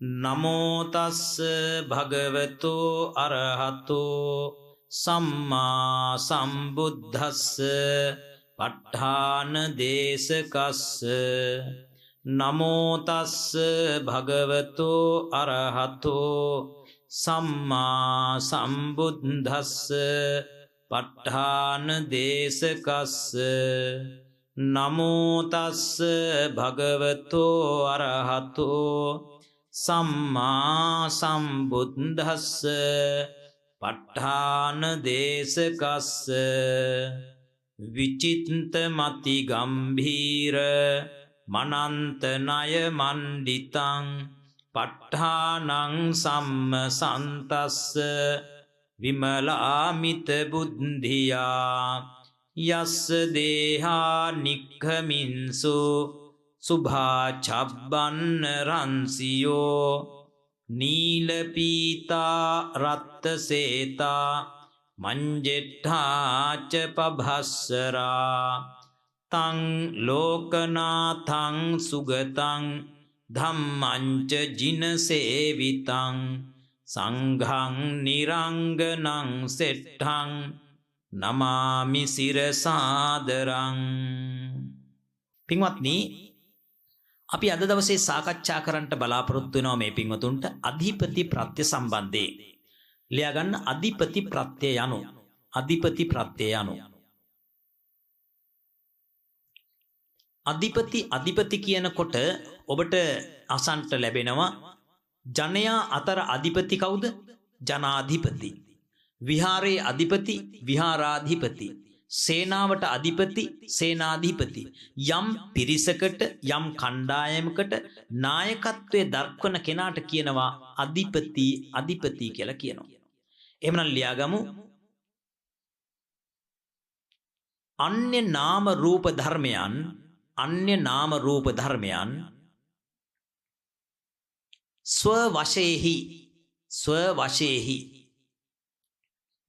නමෝ තස්ස භගවතු අරහතෝ සම්මා සම්බුද්දස්ස ප ဋ ාණ දේශකස්ස නමෝ තස්ස භගවතු අරහතෝ සම්මා සම්බුද්දස්ස ප ဋ ාණ දේශකස්ස නමෝ තස්ස භගවතු අරහතෝ සම්මා සම්බුද්දස්ස ප ဋ ාණ දේශකස්ස විචිත්ත මති ගම්භීර මනන්ත ණය මණ්ඩිතං ප ဋ ාණං සම්මසන්තස්ස විමලාමිත බුද්ධියා යස්ස දේහා නික්ඛමින්සු සුභා චබ්බන්න රන්සියෝ නීල පීතා රත්ත සේතා මංජෙට්ඨාච පභස්සරා තං ලෝකනාථං සුගතං ධම්මංච ජින සේවිතං සංඝං නිරංගනං සෙට්ඨං නමාමි සිරසාදරං. පින්වත්නි, අපි අද දවසේ සාකච්ඡා කරන්නට බලාපොරොත්තු වෙනවා මේ පින්වතුන්ට අධිපති ප්‍රත්‍ය සම්බන්ධයෙන්. ලියා ගන්න අධිපති ප්‍රත්‍ය යනු. අධිපති ප්‍රත්‍ය යනු. අධිපති කියනකොට ඔබට අසන්ට ලැබෙනවා ජනයා අතර අධිපති කවුද? ජනාධිපති. විහාරයේ අධිපති විහාරාධිපති. සේනාවට අධිපති සේනාධිපති. යම් පිරිසකට යම් කණ්ඩායමකට නායකත්වයේ දක්වන කෙනාට කියනවා අධිපති කියලා කියනවා. එහෙමනම් ලියාගමු අන්‍ය නාම රූප ධර්මයන් ස්වවශේහි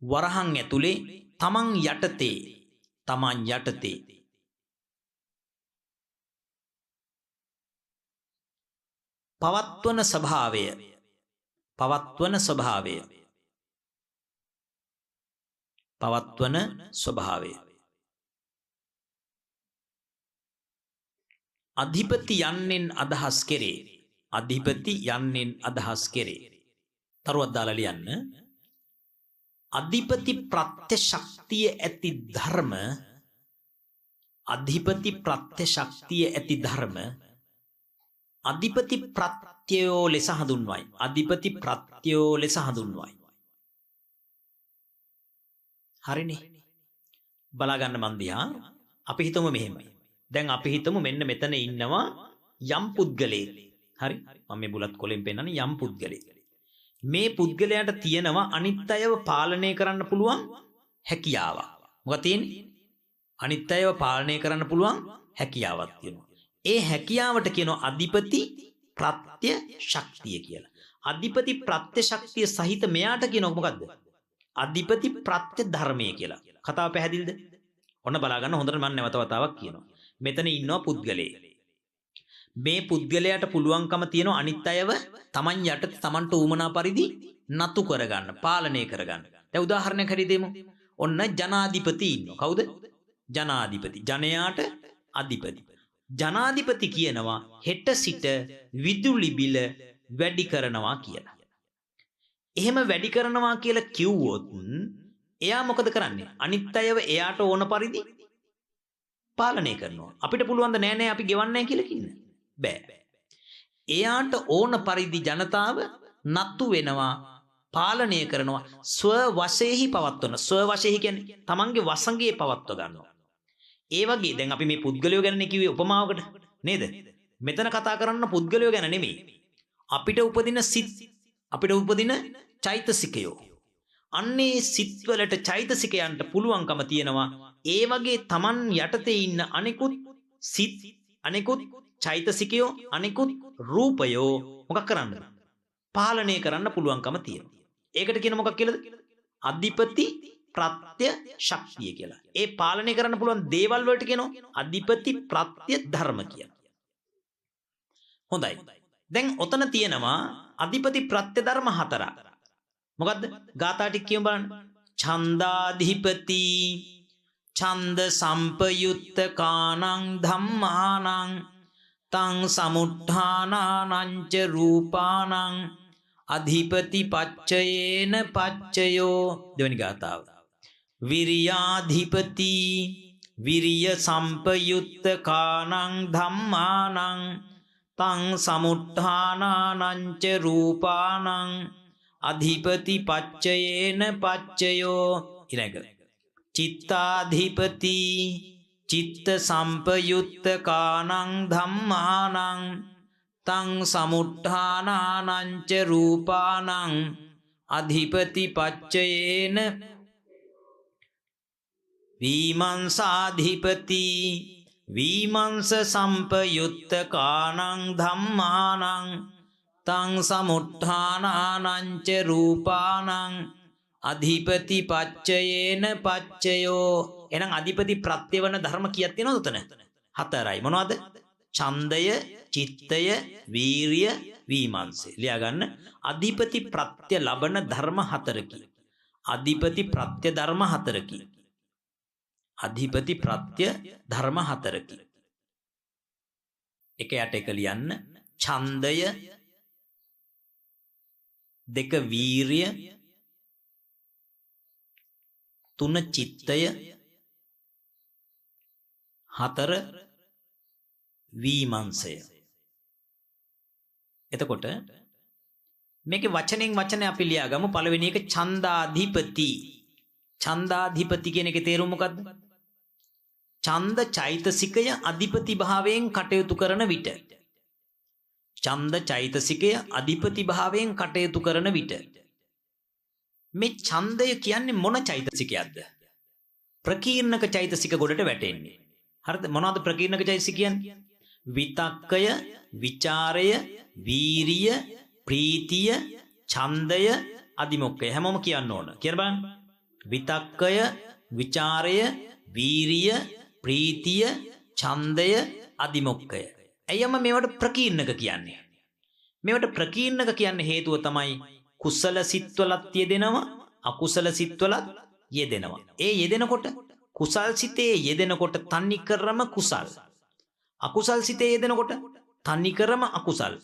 වරහන් ඇතුලේ තමන් යටතේ පවත්වන ස්වභාවය අධිපති යන්නෙන් අදහස් කෙරේ. තරුවක් දාලා ලියන්න. අධිපති ප්‍රත්‍ය ශක්තිය ඇති ධර්ම අධිපති ප්‍රත්‍යයෝ ලෙස හඳුන්වයි. හරිනේ. බලාගන්න මන් දිහා. අපි හිතමු මෙහෙමයි. දැන් අපි හිතමු මෙන්න මෙතන ඉන්නවා යම් පුද්ගලයෙක්. හරි. මම මේ බුලත් කොලෙන් පෙන්නන්නේ යම් පුද්ගලයෙක්. මේ පුද්ගලයාට තියෙනවා අනිත් අයව පාලනය කරන්න පුළුවන් හැකියාවක්. මොකද තියෙන්නේ? අනිත් අයව පාලනය කරන්න පුළුවන් හැකියාවක් තියෙනවා. ඒ හැකියාවට කියනවා අධිපති ප්‍රත්‍ය ශක්තිය කියලා. අධිපති ප්‍රත්‍ය ශක්තිය සහිත මෙයාට කියනවා මොකද්ද? අධිපති ප්‍රත්‍ය ධර්මය කියලා. කතාව පැහැදිලිද? ඔන්න බලා ගන්න හොඳට මම නැවත වතාවක් කියනවා. මෙතන ඉන්නවා පුද්ගලයෙක්. මේ පුද්ගලයාට පුළුවන්කම තියෙනවා අනිත් අයව තමන් යටතේ තමන්ට උමනා පරිදි නතු කරගන්න, පාලනය කරගන්න. දැන් උදාහරණයක් හරි දෙමු. ඔන්න ජනාධිපති ඉන්නවා. කවුද? ජනාධිපති. ජනයාට අධිපති. ජනාධිපති කියනවා හෙට සිට විදුලි බිල වැඩි කරනවා කියලා. එහෙම වැඩි කරනවා කියලා කිව්වොත් එයා මොකද කරන්නේ? අනිත් අයව එයාට ඕන පරිදි පාලනය කරනවා. අපිට පුළුවන් ද නෑ අපි ගෙවන්නේ නැහැ කියලා කියන්න? බෑ. එයාට ඕන පරිදි ජනතාව නතු වෙනවා, පාලනය කරනවා, ස්වවශේහි පවත්වන. ස්වවශේහි කියන්නේ තමන්ගේ වසඟේ පවත්ව ගන්නවා. ඒ වගේ දැන් අපි මේ පුද්ගලයෝ ගැන කිව්වේ උපමාවකට නේද? මෙතන කතා කරන්න පුද්ගලයෝ ගැන නෙමෙයි. අපිට උපදින සිත්, අපිට උපදින චෛතසිකයෝ. අන්නේ සිත්වලට චෛතසිකයන්ට පුළුවන්කම තියෙනවා ඒ වගේ තමන් යටතේ ඉන්න අනිකුත් සිත්, අනිකුත් චෛතසිකයෝ, අනිකුත් රූපයෝ මොකක් කරන්නද? පාලනය කරන්න පුළුවන්කම තියෙනවා. ඒකට කියන මොකක් කියලාද? අධිපති ප්‍රත්‍ය ශක්තිය කියලා. ඒ පාලනය කරන්න පුළුවන් දේවල් වලට කියනවා අධිපති ප්‍රත්‍ය ධර්ම කියලා. හොඳයි. දැන් ඔතන තියෙනවා අධිපති ප්‍රත්‍ය ධර්ම හතරක්. මොකද්ද? ගාථා ටික කියමු බලන්න. ඡන්දාධිපති ඡන්ද සම්පයුත්ත කානං ධම්මානං තං සමුත්ථානානං ච රූපානං අධිපති පච්චයේන පච්චයෝ. දෙවෙනි ගාථාව. විරියාධිපති විරිය සම්පයුත්ත කානං ධම්මානං තං සමුත්ථානානං ච රූපානං අධිපති පච්චයේන පච්චයෝ. ඊළඟ චිත්තාධිපති චිත්ත සම්පයුත්ත කානං ධම්මානං තං සමුත්ථානානං ච රූපානං අධිපති පච්චයේන විමංසාධිපති විමංස සම්පයුත්ත කානං ධම්මානං තං සමුත්ථානානං ච රූපානං අධිපති පච්චයේන පච්චයෝ. එහෙනම් අධිපති ප්‍රත්‍ය වන ධර්ම කීයක් තියෙනවද උතන? 4යි. මොනවද? ඡන්දය, චිත්තය, වීරිය, විමංශය. ලියා ගන්න. අධිපති ප්‍රත්‍ය ලබන ධර්ම 4කි. අධිපති ප්‍රත්‍ය ධර්ම 4කි. අධිපති ප්‍රත්‍ය ධර්ම 4කි. එක යට එක ලියන්න. ඡන්දය, 2 වීරිය, 3 චිත්තය, 4 විමංශය. එතකොට මේකේ වචනෙන් වචනේ අපි ලියාගමු. පළවෙනි එක ඡන්දාධිපති. ඡන්දාධිපති කියන එකේ තේරුම මොකද්ද? ඡන්ද චෛතසිකය අධිපති භාවයෙන් කටයුතු කරන විට. ඡන්ද චෛතසිකය අධිපති භාවයෙන් කටයුතු කරන විට. මේ ඡන්දය කියන්නේ මොන චෛතසිකයක්ද? ප්‍රකීර්ණක චෛතසික ගොඩට වැටෙන්නේ. හරිද? මොනවද ප්‍රකීර්ණක චෛතසික කියන්නේ? විතක්කය, විචාරය, වීරිය, ප්‍රීතිය, ඡන්දය, අදිමොක්කය. හැමෝම කියන්න ඕන. කියලා බලන්න. විතක්කය, විචාරය, වීරිය, ප්‍රීතිය, ඡන්දය, අදිමොක්කය. එයම මේවට ප්‍රකීර්ණක කියන්නේ. මේවට ප්‍රකීර්ණක කියන්නේ හේතුව තමයි කුසල සිත්වලත් යෙදෙනවා, අකුසල සිත්වලත් යෙදෙනවා. ඒ යෙදෙනකොට කුසල් සිතේ යෙදෙනකොට තන්නිකරම කුසල්. අකුසල් සිතේ යෙදෙනකොට තන්නිකරම අකුසල්.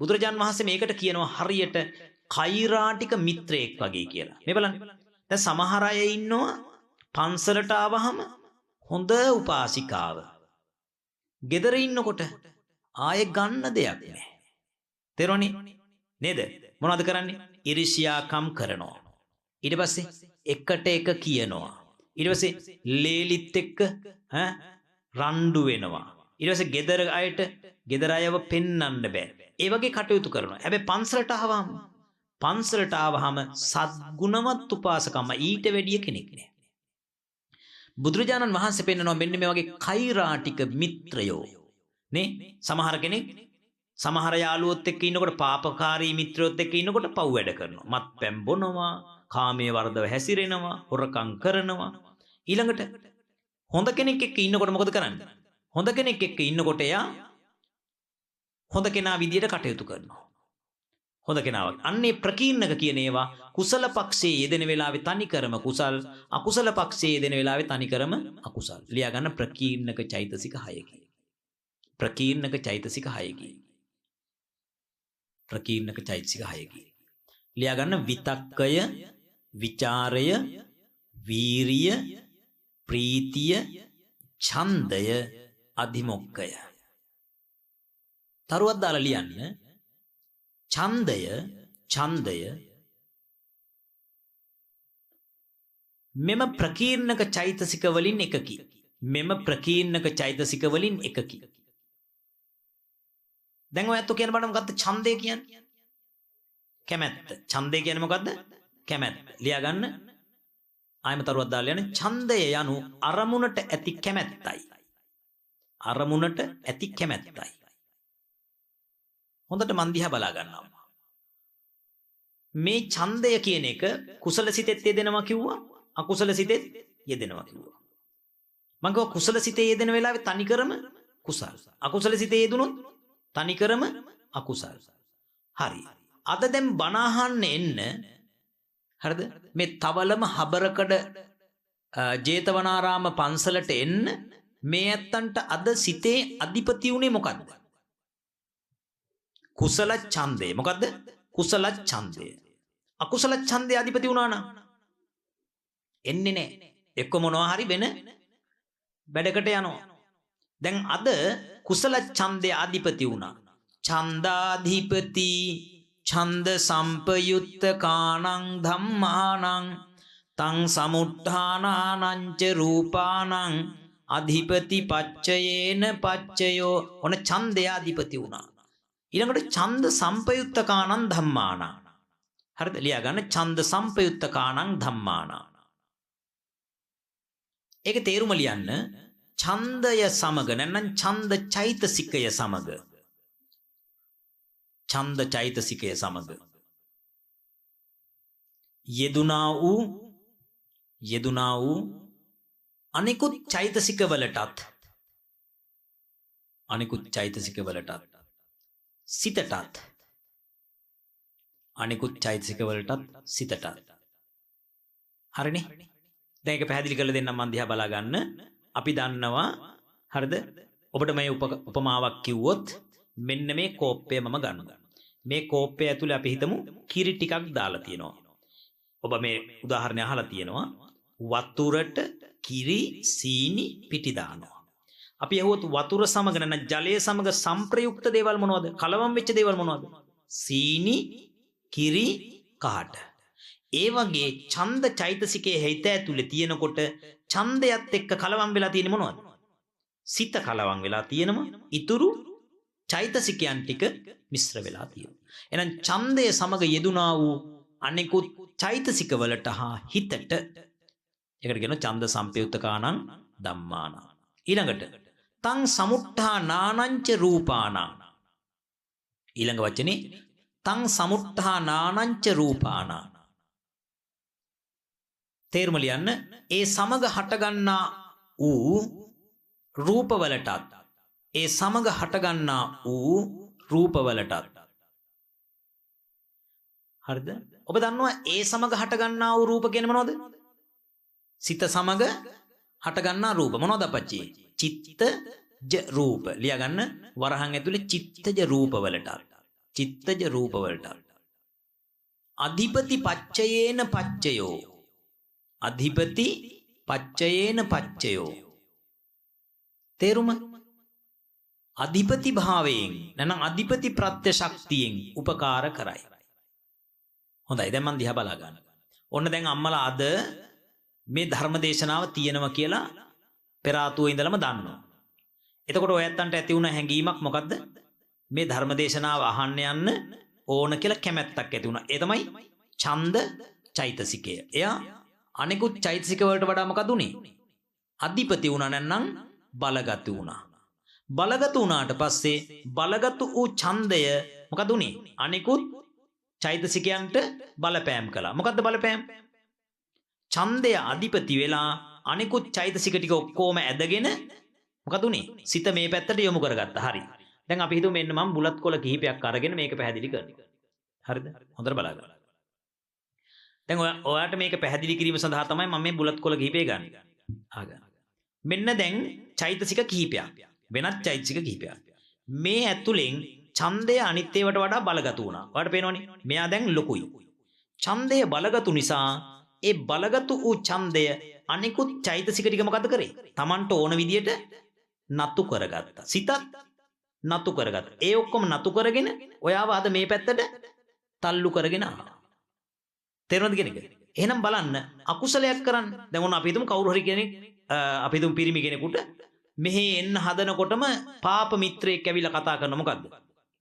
බුදුරජාන් වහන්සේ මේකට කියනවා හරියට කෛරාටික මිත්‍රයෙක් වගේ කියලා. මේ බලන්න. දැන් සමහර අය ඉන්නවා පන්සලට ආවහම හොඳ උපාසිකාව. ගෙදර ඉන්නකොට ආයේ ගන්න දෙයක් නැහැ. තේරුණේ නේද? මොනවද කරන්නේ? ඉරිසියාකම් කරනවා. ඊට පස්සේ එකට එක කියනවා. ඊට පස්සේ ලේලිත් එක්ක රණ්ඩු වෙනවා. ඊට පස්සේ ගෙදර අයට ගෙදර අයව පෙන්වන්න බෑ. ඒ වගේ කටයුතු කරනවා. හැබැයි පන්සලට ආවහම සද්ගුණවත් උපාසකම්ම ඊට වැඩිය කෙනෙක් නෑ. බුදුරජාණන් වහන්සේ පෙන්නනවා මෙන්න මේ වගේ කෛරාටික මිත්‍රයෝ. නේ? සමහර කෙනෙක් සමහර යාළුවොත් එක්ක ඉන්නකොට පාපකාරී මිත්‍රයොත් එක්ක ඉන්නකොට පව් වැඩ කරනවා. මත්පැන් බොනවා, කාමයේ වර්ධව හැසිරෙනවා, හොරකම් කරනවා. ඊළඟට හොඳ කෙනෙක් එක්ක ඉන්නකොට මොකද කරන්නේ? හොඳ කෙනෙක් එක්ක ඉන්නකොට එයා හොඳ කෙනා විදියට කටයුතු කරනවා. හොඳ කෙනා වගේ. අන්නේ ප්‍රකීර්ණක කියන ඒවා කුසල පක්ෂයේ යෙදෙන වෙලාවේ තනිකරම කුසල්, අකුසල පක්ෂයේ යෙදෙන වෙලාවේ තනිකරම අකුසල්. ලියා ගන්න ප්‍රකීර්ණක චෛතසික 6කි. ප්‍රකීර්ණක චෛතසික 6කි. ප්‍රකීර්ණක චෛතසික 6කි. ලියා ගන්න විතක්කය, විචාරය, වීරිය, ප්‍රීතිය, ඡන්දය, අධිමොක්කය. තරුවක් දාලා ලියන්න. ඡන්දය මෙම ප්‍රකීර්ණක චෛතසික වලින් එකකි. මෙම ප්‍රකීර්ණක චෛතසික වලින් එකකි. දැන් ඔයත් කියන බඩ මොකද්ද ඡන්දය කියන්නේ? කැමැත්ත. ඡන්දය කියන්නේ මොකද්ද? කැමැත්ත. ලියා ගන්න. ආයම තරුවක් දාලා යන්නේ ඡන්දය යනු අරමුණට ඇති කැමැත්තයි. අරමුණට ඇති කැමැත්තයි. හොඳට මන් දිහා බලා ගන්නවා. මේ ඡන්දය කියන එක කුසල සිතෙත් යෙදෙනවා කිව්වා, අකුසල සිතෙත් යෙදෙනවා කිව්වා. මම කුසල සිතේ යෙදෙන වෙලාවේ තනිකරම කුසල්. අකුසල සිතේ යෙදුනොත් තනිකරම අකුසල්. හරි. අද දැන් බණ අහන්න එන්න හරිද? මේ තවලම හබරකඩ ජේතවනාරාම පන්සලට එන්න මේ ඇත්තන්ට අද සිතේ අධිපති උනේ මොකද්ද? කුසල ඡන්දේ. මොකද්ද? කුසල ඡන්දේ. අකුසල ඡන්දේ අධිපති වුණා නම් එන්නේ නැහැ. එක්ක මොනවා හරි වෙන වැඩකට යනවා. දැන් අද කුසල ඡන්දේ අධිපති වුණා. ඡන්දාධිපති ඡන්ද සම්පයුත්ත කානං ධම්මානං තං සමුත්ථානානං ච රූපානං අධිපති පච්චයේන පච්චයෝ. ඔන ඡන්දේ අධිපති වුණා. ඊළඟට ඡන්ද සම්පයුත්ත කානං ධම්මානං. හරිද? ලියා ගන්න. ඡන්ද සම්පයුත්ත කානං ධම්මානං. ඒක තේරුම ලියන්න. ඡන්දය සමග නැත්නම් ඡන්ද චෛතසිකය සමග. ඡන්ද චෛතසිකය සමග යෙදුනා වූ අනිකුත් චෛතසික වලටත් සිතටත් අනිකුත් චෛතසික වලටත් සිතටත්. හරිනේ? දැන් ඒක පැහැදිලි කරලා දෙන්නම් මන් දිහා බලා ගන්න. අපි දන්නවා හරිද? ඔබට මේ උපමාවක් කිව්වොත් මෙන්න මේ කෝප්පය මම ගන්නවා. මේ කෝප්පය ඇතුලේ අපි හිතමු කිරි ටිකක් දාලා තියෙනවා. ඔබ මේ උදාහරණය අහලා තියෙනවා. වතුරට කිරි සීනි පිටි දානවා. අපි අහුවොත් වතුර සමග නැත්නම් ජලය සමග සංප්‍රයුක්ත දේවල් මොනවද? කලවම් වෙච්ච දේවල් මොනවද? සීනි, කිරි, කහට. ඒ වගේ ඡන්ද චෛතසිකයේ හිත ඇතුලේ තියෙනකොට ඡන්දයත් එක්ක කලවම් වෙලා තියෙන්නේ මොනවද? සිත කලවම් වෙලා තියෙනවා. ඊතුරු චෛතසිකයන් ටික මිශ්‍ර වෙලා තියෙනවා. එහෙනම් ඡන්දය සමග යෙදුනා වූ අනිකුත් චෛතසික වලට හා හිතට ඒකට කියනවා ඡන්ද සම්පයුත්තකානං ධම්මාන. ඊළඟට තං සමුත්ථානානං ච රූපානං. ඊළඟ වචනේ තං සමුත්ථානානං ච රූපානං. තේරුම ලියන්න. ඒ සමග හටගන්නා ඌ රූපවලටත් ඒ සමග හටගන්නා ඌ රූපවලටත්. හරිද? ඔබ දන්නවා ඒ සමග හටගන්නා වූ රූප කියන්නේ මොනවද? සිත සමග හටගන්නා රූප මොනවද අපච්චි? චිත්තජ රූප. ලියා ගන්න. වරහන් ඇතුලේ චිත්තජ රූපවලටත් අධිපති පච්චයේන පච්චයෝ. අධිපති පච්චයේන පච්චයෝ. තේරුම? අධිපති භාවයෙන් නැත්නම් අධිපති ප්‍රත්‍ය ශක්තියෙන් උපකාර කරයි. හොඳයි. දැන් මන් දිහා බලා ගන්න. ඔන්න දැන් අම්මලා අද මේ ධර්ම දේශනාව තියෙනවා කියලා පෙර ආතුව ඉඳලම දන්නවා. එතකොට ඔයත්තන්ට ඇති වුණ හැඟීමක් මොකද්ද? මේ ධර්ම දේශනාව අහන්න යන්න ඕන කියලා කැමැත්තක් ඇති වුණා. ඒ තමයි ඡන්ද චෛතසිකය. එයා අනිකුත් චෛතසික වලට වඩා මොකද උනේ? අධිපති වුණා නැත්නම් බලගත් වුණා. බලගත් වුණාට පස්සේ බලගත් වූ ඡන්දය මොකද උනේ? අනිකුත් චෛතසිකයන්ට බලපෑම් කළා. මොකද්ද බලපෑම්? ඡන්දය අධිපති වෙලා අනිකුත් චෛතසික ටික ඔක්කොම ඇදගෙන මොකද උනේ? සිත මේ පැත්තට යොමු කරගත්තා. හරි. දැන් අපි හිතමු මෙන්න මම බුලත් කොළ කිහිපයක් අරගෙන මේක පැහැදිලි කරනවා. හරිද? හොඳට බලන්න. දැන් ඔයාලට මේක පැහැදිලි කිරීම සඳහා තමයි මම මේ බුලත් කොළ කිහිපය ගන්නේ. ආගන්න. මෙන්න දැන් චෛතසික කිහිපයක්. වෙනත් චෛතසික කිහිපයක්. මේ ඇතුලෙන් ඡන්දය අනිත් ඒවාට වඩා බලගතු වුණා. ඔයාලට පේනවනේ. මෙයා දැන් ලොකුයි. ඡන්දය බලගතු නිසා ඒ බලගතු වූ ඡන්දය අනිකුත් චෛතසික ටික මොකද කරේ? Tamanට ඕන විදියට නතු කරගත්තා. සිතත් නතු කරගත්තා. ඒ ඔක්කොම නතු කරගෙන ඔයාව අද මේ පැත්තට තල්ලු කරගෙන ආවා. තේරුණාද කියන එක? එහෙනම් බලන්න අකුසලයක් කරන්න. දැන් ඔන්න අපි හිතමු කවුරු හරි කෙනෙක් අපි හිතමු පිරිමි කෙනෙකුට මෙහි එන්න හදනකොටම පාප මිත්‍රයෙක් ඇවිල්ලා කතා කරන මොකද්ද?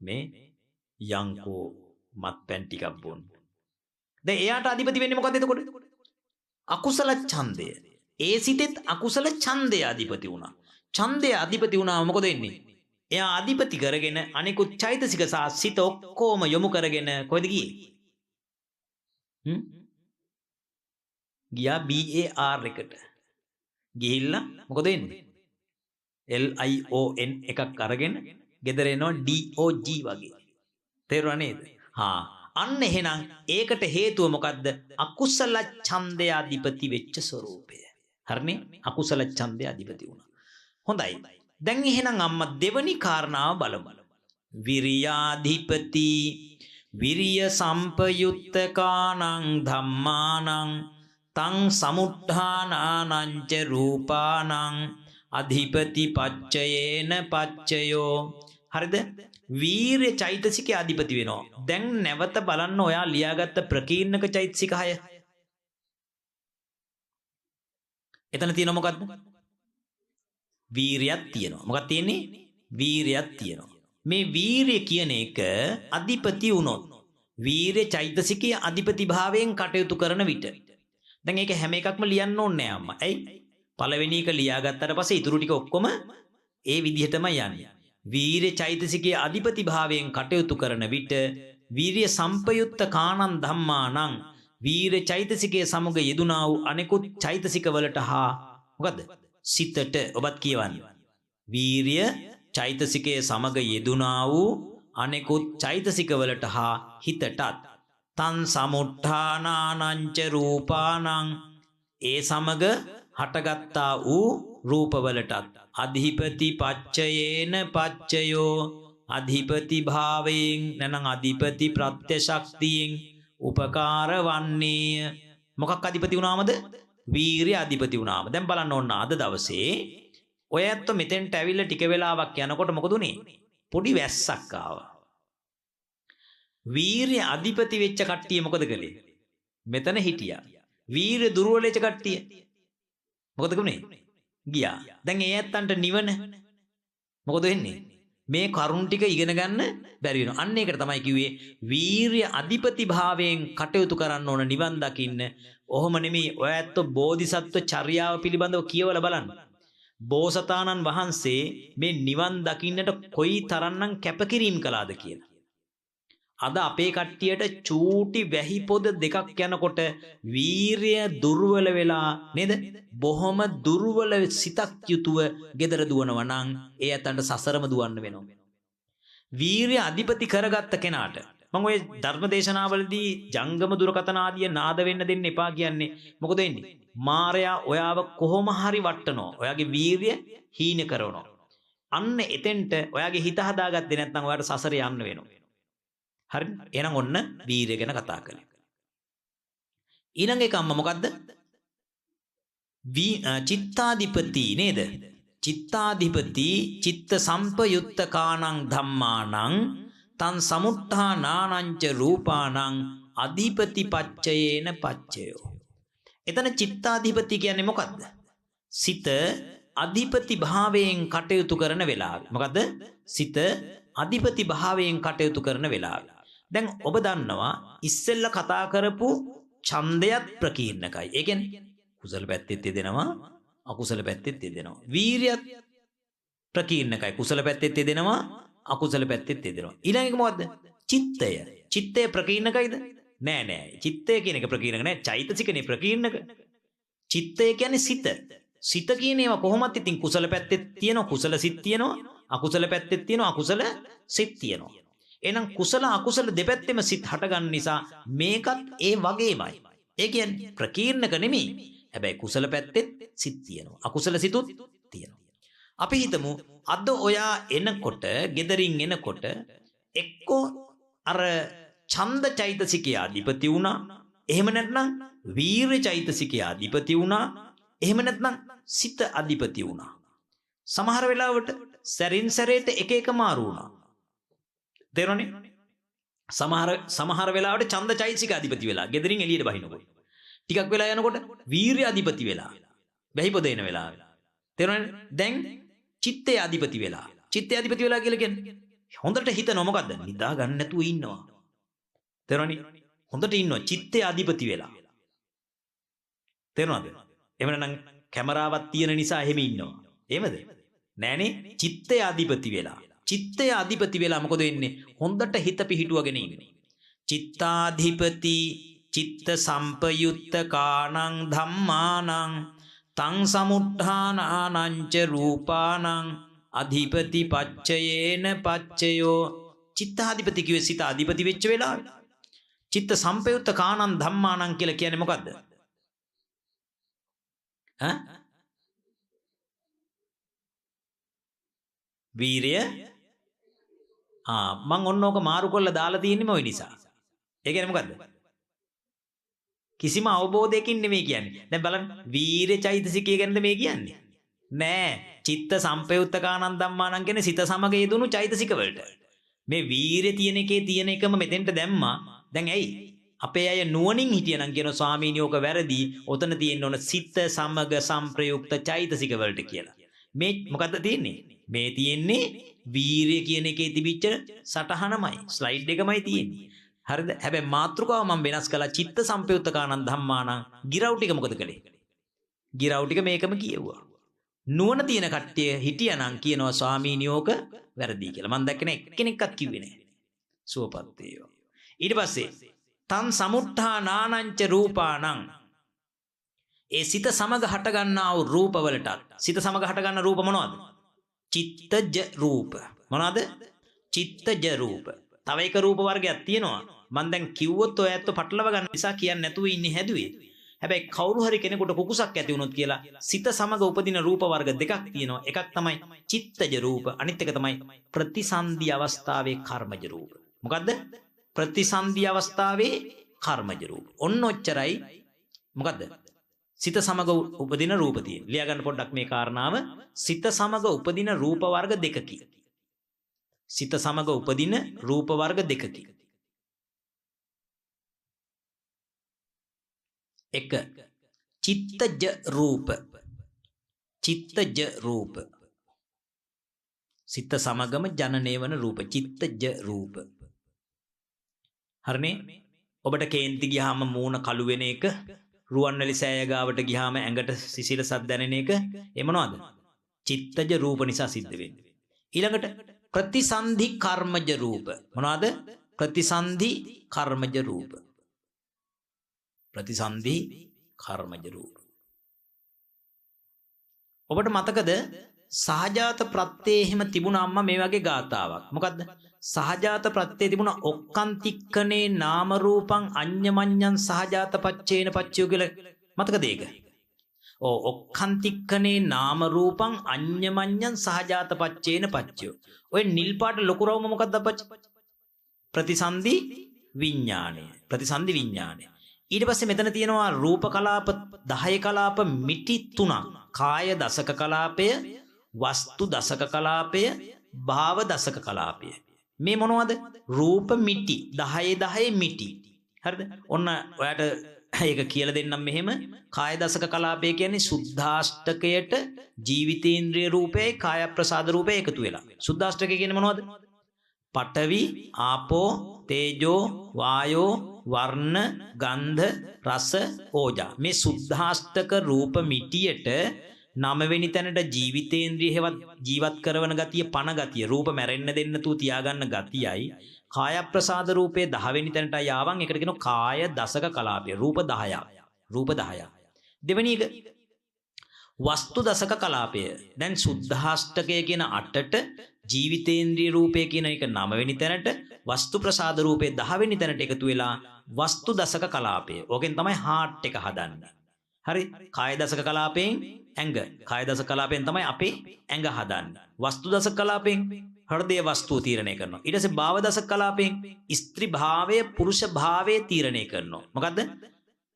මේ යංකෝ මත්පැන් ටිකක් බොන්න. දැන් එයාට අධිපති වෙන්නේ මොකද්ද එතකොට? අකුසල ඡන්දය. ඒ සිතෙත් අකුසල ඡන්දය අධිපති වුණා. ඡන්දය අධිපති වුණාම මොකද වෙන්නේ? එයා අධිපති කරගෙන අනිකුත් චෛතසික සහ සිත ඔක්කොම යොමු කරගෙන කොහෙද ගියේ? ගියා BAR එකට. ගිහිල්ලා මොකද වෙන්නේ? LION එකක් අරගෙන ගෙදර එනවා DOG වගේ. තේරුණා නේද? හා අන්න එහෙනම් ඒකට හේතුව මොකද්ද? අකුසල ඡන්දය අධිපති වෙච්ච ස්වરૂපය. හරිනේ? අකුසල ඡන්දය අධිපති වුණා. හොඳයි. දැන් එහෙනම් අම්මා දෙවනි කාරණාව බලමු. විරියාධිපති විරිය සම්පයුත්තකානං ධම්මානං තං සමුත්ථානානං ච රූපානං අධිපති පච්චයේන පච්චයෝ. හරිද? වීර්ය චෛතසිකේ අධිපති වෙනවා. දැන් නැවත බලන්න ඔයා ලියාගත්ත ප්‍රකීර්ණක චෛතසික 6. එතන තියෙනවා මොකද්ද? වීර්යයක් තියෙනවා. මොකක්ද තියෙන්නේ? වීර්යයක් තියෙනවා. මේ වීර්ය කියන එක අධිපති වුණොත් වීර්ය චෛතසිකයේ අධිපති භාවයෙන් කටයුතු කරන විට දැන් ඒක හැම එකක්ම ලියන්න ඕනේ නෑ අම්මා. ඇයි? පළවෙනි එක ලියාගත්තට පස්සේ ඊටු ටික ඔක්කොම ඒ විදිහටමයි යන්නේ. වීර්ය චෛතසිකයේ අධිපති භාවයෙන් කටයුතු කරන විට වීර්ය සම්පයුත්ත කානං ධම්මානං වීර්ය චෛතසිකයේ සමග යෙදුනා වූ අනෙකුත් චෛතසික වලට හා මොකද්ද? සිතට ඔබත් කියවන්න. වීර්ය චෛතසිකයේ සමග යෙදුනා වූ අනෙකුත් චෛතසික වලට හා හිතටත් තන් සමුත්ථානානං ච රූපානං ඒ සමග හටගත්තා වූ රූපවලටත් අධිපති පච්චයේන පච්චයෝ අධිපති භාවයෙන් නැනම් අධිපති ප්‍රත්‍ය ශක්තියෙන් උපකාර වන්නේය. මොකක් අධිපති වුණාමද? වීර්ය අධිපති වුණාම. දැන් බලන්න ඕන අද දවසේ ඔය ඇත්ත මෙතෙන්ට ඇවිල්ලා ටික වෙලාවක් යනකොට මොකද උනේ? පොඩි වැස්සක් ආවා. වීර්ය අධිපති වෙච්ච කට්ටිය මොකද කළේ? මෙතන හිටියා. වීර්ය දුර්වල වෙච්ච කට්ටිය මොකද කරුනේ? ගියා. දැන් ඒ ඇත්තන්ට නිවන මොකද වෙන්නේ? මේ කරුණ ටික ඉගෙන ගන්න බැරි වෙනවා. අන්න ඒකට තමයි කිව්වේ වීර්ය අධිපති භාවයෙන් කටයුතු කරන්න ඕන නිවන් දකින්න. ඔහොම නෙමෙයි ඔය ඇත්ත බෝධිසත්ව චර්යාව පිළිබඳව කියවලා බලන්න. බෝසතාණන් වහන්සේ මේ නිවන් දකින්නට කොයි තරම්නම් කැපකිරීම කළාද කියලා. අද අපේ කට්ටියට චූටි වැහි පොද දෙකක් යනකොට වීර්ය දුර්වල වෙලා නේද? බොහොම දුර්වල සිතක් යුතුව gedara දුවනවා නම් ඒ ඇතන්ට සසරම දුවන්න වෙනවා. වීර්ය අධිපති කරගත්ත කෙනාට මම ඔය ධර්මදේශනාවලදී ජංගම දුරකථන ආදිය නාද වෙන්න දෙන්න එපා කියන්නේ. මොකද වෙන්නේ? මාරයා ඔයාව කොහොම හරි වට්ටනවා. ඔයාගේ වීර්ය හීන කරනවා. අන්න එතෙන්ට ඔයාගේ හිත හදාගත්තේ නැත්නම් ඔයාට සසරේ යන්න වෙනවා. හරි? එහෙනම් ඔන්න වීර්ය ගැන කතා කරලා. ඊළඟ එක අම්මා මොකද්ද? චිත්තාධිපති නේද? චිත්තාධිපති චිත්ත සම්පයුත්ත කානං ධම්මානං තන් සමුත්ථානානං ච රූපානං අධිපති පච්චයේන පච්චයෝ. එතන චිත්තාධිපති කියන්නේ මොකද්ද? සිත අධිපති භාවයෙන් කටයුතු කරන වෙලාව. මොකද්ද? සිත අධිපති භාවයෙන් කටයුතු කරන වෙලාව. දැන් ඔබ දන්නවා ඉස්සෙල්ලා කතා කරපු ඡන්දයත් ප්‍රකීර්ණකයි. ඒ කියන්නේ කුසල පැත්තෙත් යෙදෙනවා අකුසල පැත්තෙත් යෙදෙනවා. වීරියත් ප්‍රකීර්ණකයි. කුසල පැත්තෙත් යෙදෙනවා අකුසල පැත්තෙත් යෙදෙනවා. ඊළඟ එක මොකද්ද? චිත්තය. චිත්තය ප්‍රකීර්ණකයිද? නෑ නෑ. චිත්තය කියන එක ප්‍රකීර්ණක නෑ. චෛතසිකනේ ප්‍රකීර්ණක. චිත්තය කියන්නේ සිත. සිත කියන ඒවා කොහොමත් ඉතින් කුසල පැත්තෙත් තියෙනවා කුසල සිත් තියෙනවා. අකුසල පැත්තෙත් තියෙනවා අකුසල සිත් තියෙනවා. එහෙනම් කුසල අකුසල දෙපැත්තෙම සිත් හටගන්න නිසා මේකත් ඒ වගේමයි. ඒ කියන්නේ ප්‍රකීර්ණක නෙමෙයි. හැබැයි කුසල පැත්තෙත් සිත් තියෙනවා. අකුසල සිතුත් තියෙනවා. අපි හිතමු අද ඔයා එනකොට, ගෙදරින් එනකොට එක්කෝ අර ඡන්ද චෛතසිකයේ අධිපති වුණා. එහෙම නැත්නම් වීර්ය චෛතසිකයේ අධිපති වුණා. එහෙම නැත්නම් සිත අධිපති වුණා. සමහර වෙලාවට සැරින් සැරේට එක එක මාරු වුණා. තේරුණේ? සමහර වෙලාවට ඡන්ද චෛතසික අධිපති වෙලා ගෙදරින් එළියට බහිනකොට. ටිකක් වෙලා යනකොට වීර්ය අධිපති වෙලා. වැහි පොද එන වෙලාව. තේරුණානේ? දැන් චිත්තේ අධිපති වෙලා. චිත්තේ අධිපති වෙලා කියලා කියන්නේ හොඳට හිතනවා මොකද්ද? නිදා ගන්න නැතුව ඉන්නවා. තේරුණානේ? හොඳට ඉන්නවා චිත්තේ අධිපති වෙලා. තේරුණාද? එහෙම නැත්නම් කැමරාවක් තියෙන නිසා එහෙම ඉන්නවා. එහෙමද? නෑනේ චිත්තේ අධිපති වෙලා. චිත්තේ අධිපති වෙලා මොකද වෙන්නේ? හොඳට හිත පිහිටුවගෙන ඉන්නේ. චිත්තාධිපති චිත්ත සම්පයුත්ත කානං ධම්මානං තං සමුත්ථානානං ච රූපානං අධිපති පච්චයේන පච්චයෝ. චිත්තාධිපති කිව්වේ සිත අධිපති වෙච්ච වෙලාවේ. චිත්ත සම්පයුත්ත කානං ධම්මානං කියලා කියන්නේ මොකද්ද? වීරය මං ඔන්න ඕක මාරු කරලා දාලා තියෙන්නේ මොයි නිසා. ඒ කියන්නේ මොකද්ද? කිසිම අවබෝධයකින් නෙමෙයි කියන්නේ. දැන් බලන්න වීර චෛතසිකය ගැනද මේ කියන්නේ? නෑ. චිත්ත සම්පයුත්තකානං ධම්මානං කියන්නේ සිත සමග යෙදුණු චෛතසික වලට. මේ වීරය තියෙන එකේ තියෙන එකම මෙතෙන්ට දැම්මා. දැන් ඇයි? අපේ අය නුවණින් හිටියනම් කියන ස්වාමීනි ඕක වැරදි. ඔතන තියෙන්න ඕන සිත සමග සංප්‍රයුක්ත චෛතසික වලට කියලා. මේ මොකද්ද තියෙන්නේ? මේ තියෙන්නේ වීරය කියන එකේ තිබිච්ච සටහනමයි. ස්ලයිඩ් එකමයි තියෙන්නේ. හරිද? හැබැයි මාත්‍රිකාව මම වෙනස් කළා චිත්ත සම්පයුත්තකානං ධම්මානං. ගිරව් ටික මොකද කළේ? ගිරව් ටික මේකම කියෙව්වා. නුවණ තියෙන කට්ටිය හිටියානම් කියනවා ස්වාමීනි ඕක වැරදි කියලා. මම දැක්කේ නෑ එක්කෙනෙක්වත් කිව්වේ නෑ. සුවපත් වේවා. ඊට පස්සේ තං සමුත්ථානානංච රූපානං. ඒ සිත සමග හට ගන්නා වූ රූපවලටත් සිත සමග හට ගන්න රූප මොනවද? චිත්තජ රූප. මොනවද? චිත්තජ රූප. තව එක රූප වර්ගයක් තියෙනවා. මම දැන් කිව්වොත් ඔය ඇත්ත පටලව ගන්න නිසා කියන්නේ නැතුව ඉන්නේ හැදුවේ. හැබැයි කවුරු හරි කෙනෙකුට කුකුසක් ඇති වුණොත් කියලා සිත සමග උපදින රූප වර්ග දෙකක් තියෙනවා. එකක් තමයි චිත්තජ රූප. අනිත් එක තමයි ප්‍රතිසන්දි අවස්ථාවේ කර්මජ රූප. මොකද්ද? ප්‍රතිසන්දි අවස්ථාවේ කර්මජ රූප. ඔන්න ඔච්චරයි. මොකද්ද? සිත සමග උපදින රූප තියෙන. ලියා ගන්න පොඩ්ඩක් මේ කාරණාව. සිත සමග උපදින රූප වර්ග දෙකකි. සිත සමග උපදින රූප වර්ග දෙකකි. එක චිත්තජ රූප. චිත්තජ රූප. සිත සමගම ජනනය වන රූප. චිත්තජ රූප. හරිනේ? ඔබට කේන්ති ගියාම මූණ කළු වෙන එක, රුවන්වැලි සෑය ගාවට ගියාම ඇඟට සිසිලසක් දැනෙන එක, ඒ මොනවද? චිත්තජ රූප නිසා සිද්ධ වෙන්නේ. ඊළඟට ප්‍රතිසන්ධි කර්මජ රූප. මොනවද? ප්‍රතිසන්ධි කර්මජ රූප. ප්‍රතිසන්ධි කර්මජ රූප. ඔබට මතකද සහජාත ප්‍රත්‍යේ එහෙම තිබුණාම මේ වගේ ගාතාවක්. මොකද්ද? සහජාත ප්‍රත්‍යේ තිබුණ ඔක්කාන්තික්කනේ නාම රූපං අඤ්ඤමඤ්ඤං සහජාත පච්චේන පච්චයෝ කියලා. මතකද ඒක? ඔක්කාන්තික්කනේ නාම රූපං අඤ්ඤමඤ්ඤං සහජාත පච්චේන පච්චයෝ. ඔය නිල් පාට ලොකු රවුම මොකද්ද අපච්චි? ප්‍රතිසන්ධි විඥාණය. ප්‍රතිසන්ධි විඥාණය. ඊට පස්සේ මෙතන තියෙනවා රූප කලාප 10 කලාප මිටි 3ක්. කාය දසක කලාපය, වස්තු දසක කලාපය, භාව දසක කලාපය. මේ මොනවද? රූප මිටි 10 මිටි. හරිද? ඔන්න ඔයාට ඒක කියලා දෙන්නම් මෙහෙම. කාය දසක කලාපය කියන්නේ සුද්ධාෂ්ටකයට ජීවිතේන්ද්‍රිය රූපේ කාය ප්‍රසාද රූපේ එකතු වෙලා. සුද්ධාෂ්ටකය කියන්නේ මොනවද? පඨවි, ආපෝ, තේජෝ, වායෝ, වර්ණ, ගන්ධ, රස, ඕජා. මේ සුද්ධාෂ්ටක රූප මිටියට 9 වෙනි තැනට ජීවිතේන්ද්‍රිය හේවත් ජීවත් කරන ගතිය, පණ ගතිය, රූප මැරෙන්න දෙන්න තු තියාගන්න ගතියයි. කාය ප්‍රසාද රූපේ 10 වෙනි තැනටයි ආවන්. ඒකට කියනවා කාය දසක කලාපය. රූප 10ක්. රූප 10ක්. දෙවෙනි එක වස්තු දසක කලාපය. දැන් සුද්ධාෂ්ටකය කියන 8ට ජීවිතේන්ද්‍රිය රූපය කියන එක 9 වෙනි තැනට, වස්තු ප්‍රසාද රූපේ 10 වෙනි තැනට එකතු වෙලා වස්තු දසක කලාපය. ඕකෙන් තමයි හાર્ට් එක හදන්නේ. හරි? කාය දසක කලාපයෙන් ඇඟ. කාය දසක කලාපයෙන් තමයි අපේ ඇඟ හදන්නේ. වස්තු දසක කලාපයෙන් හෘදය වස්තුව තීරණය කරනවා. ඊට පස්සේ භාව දසක කලාපයෙන් ස්ත්‍රී භාවය, පුරුෂ භාවය තීරණය කරනවා. මොකද්ද?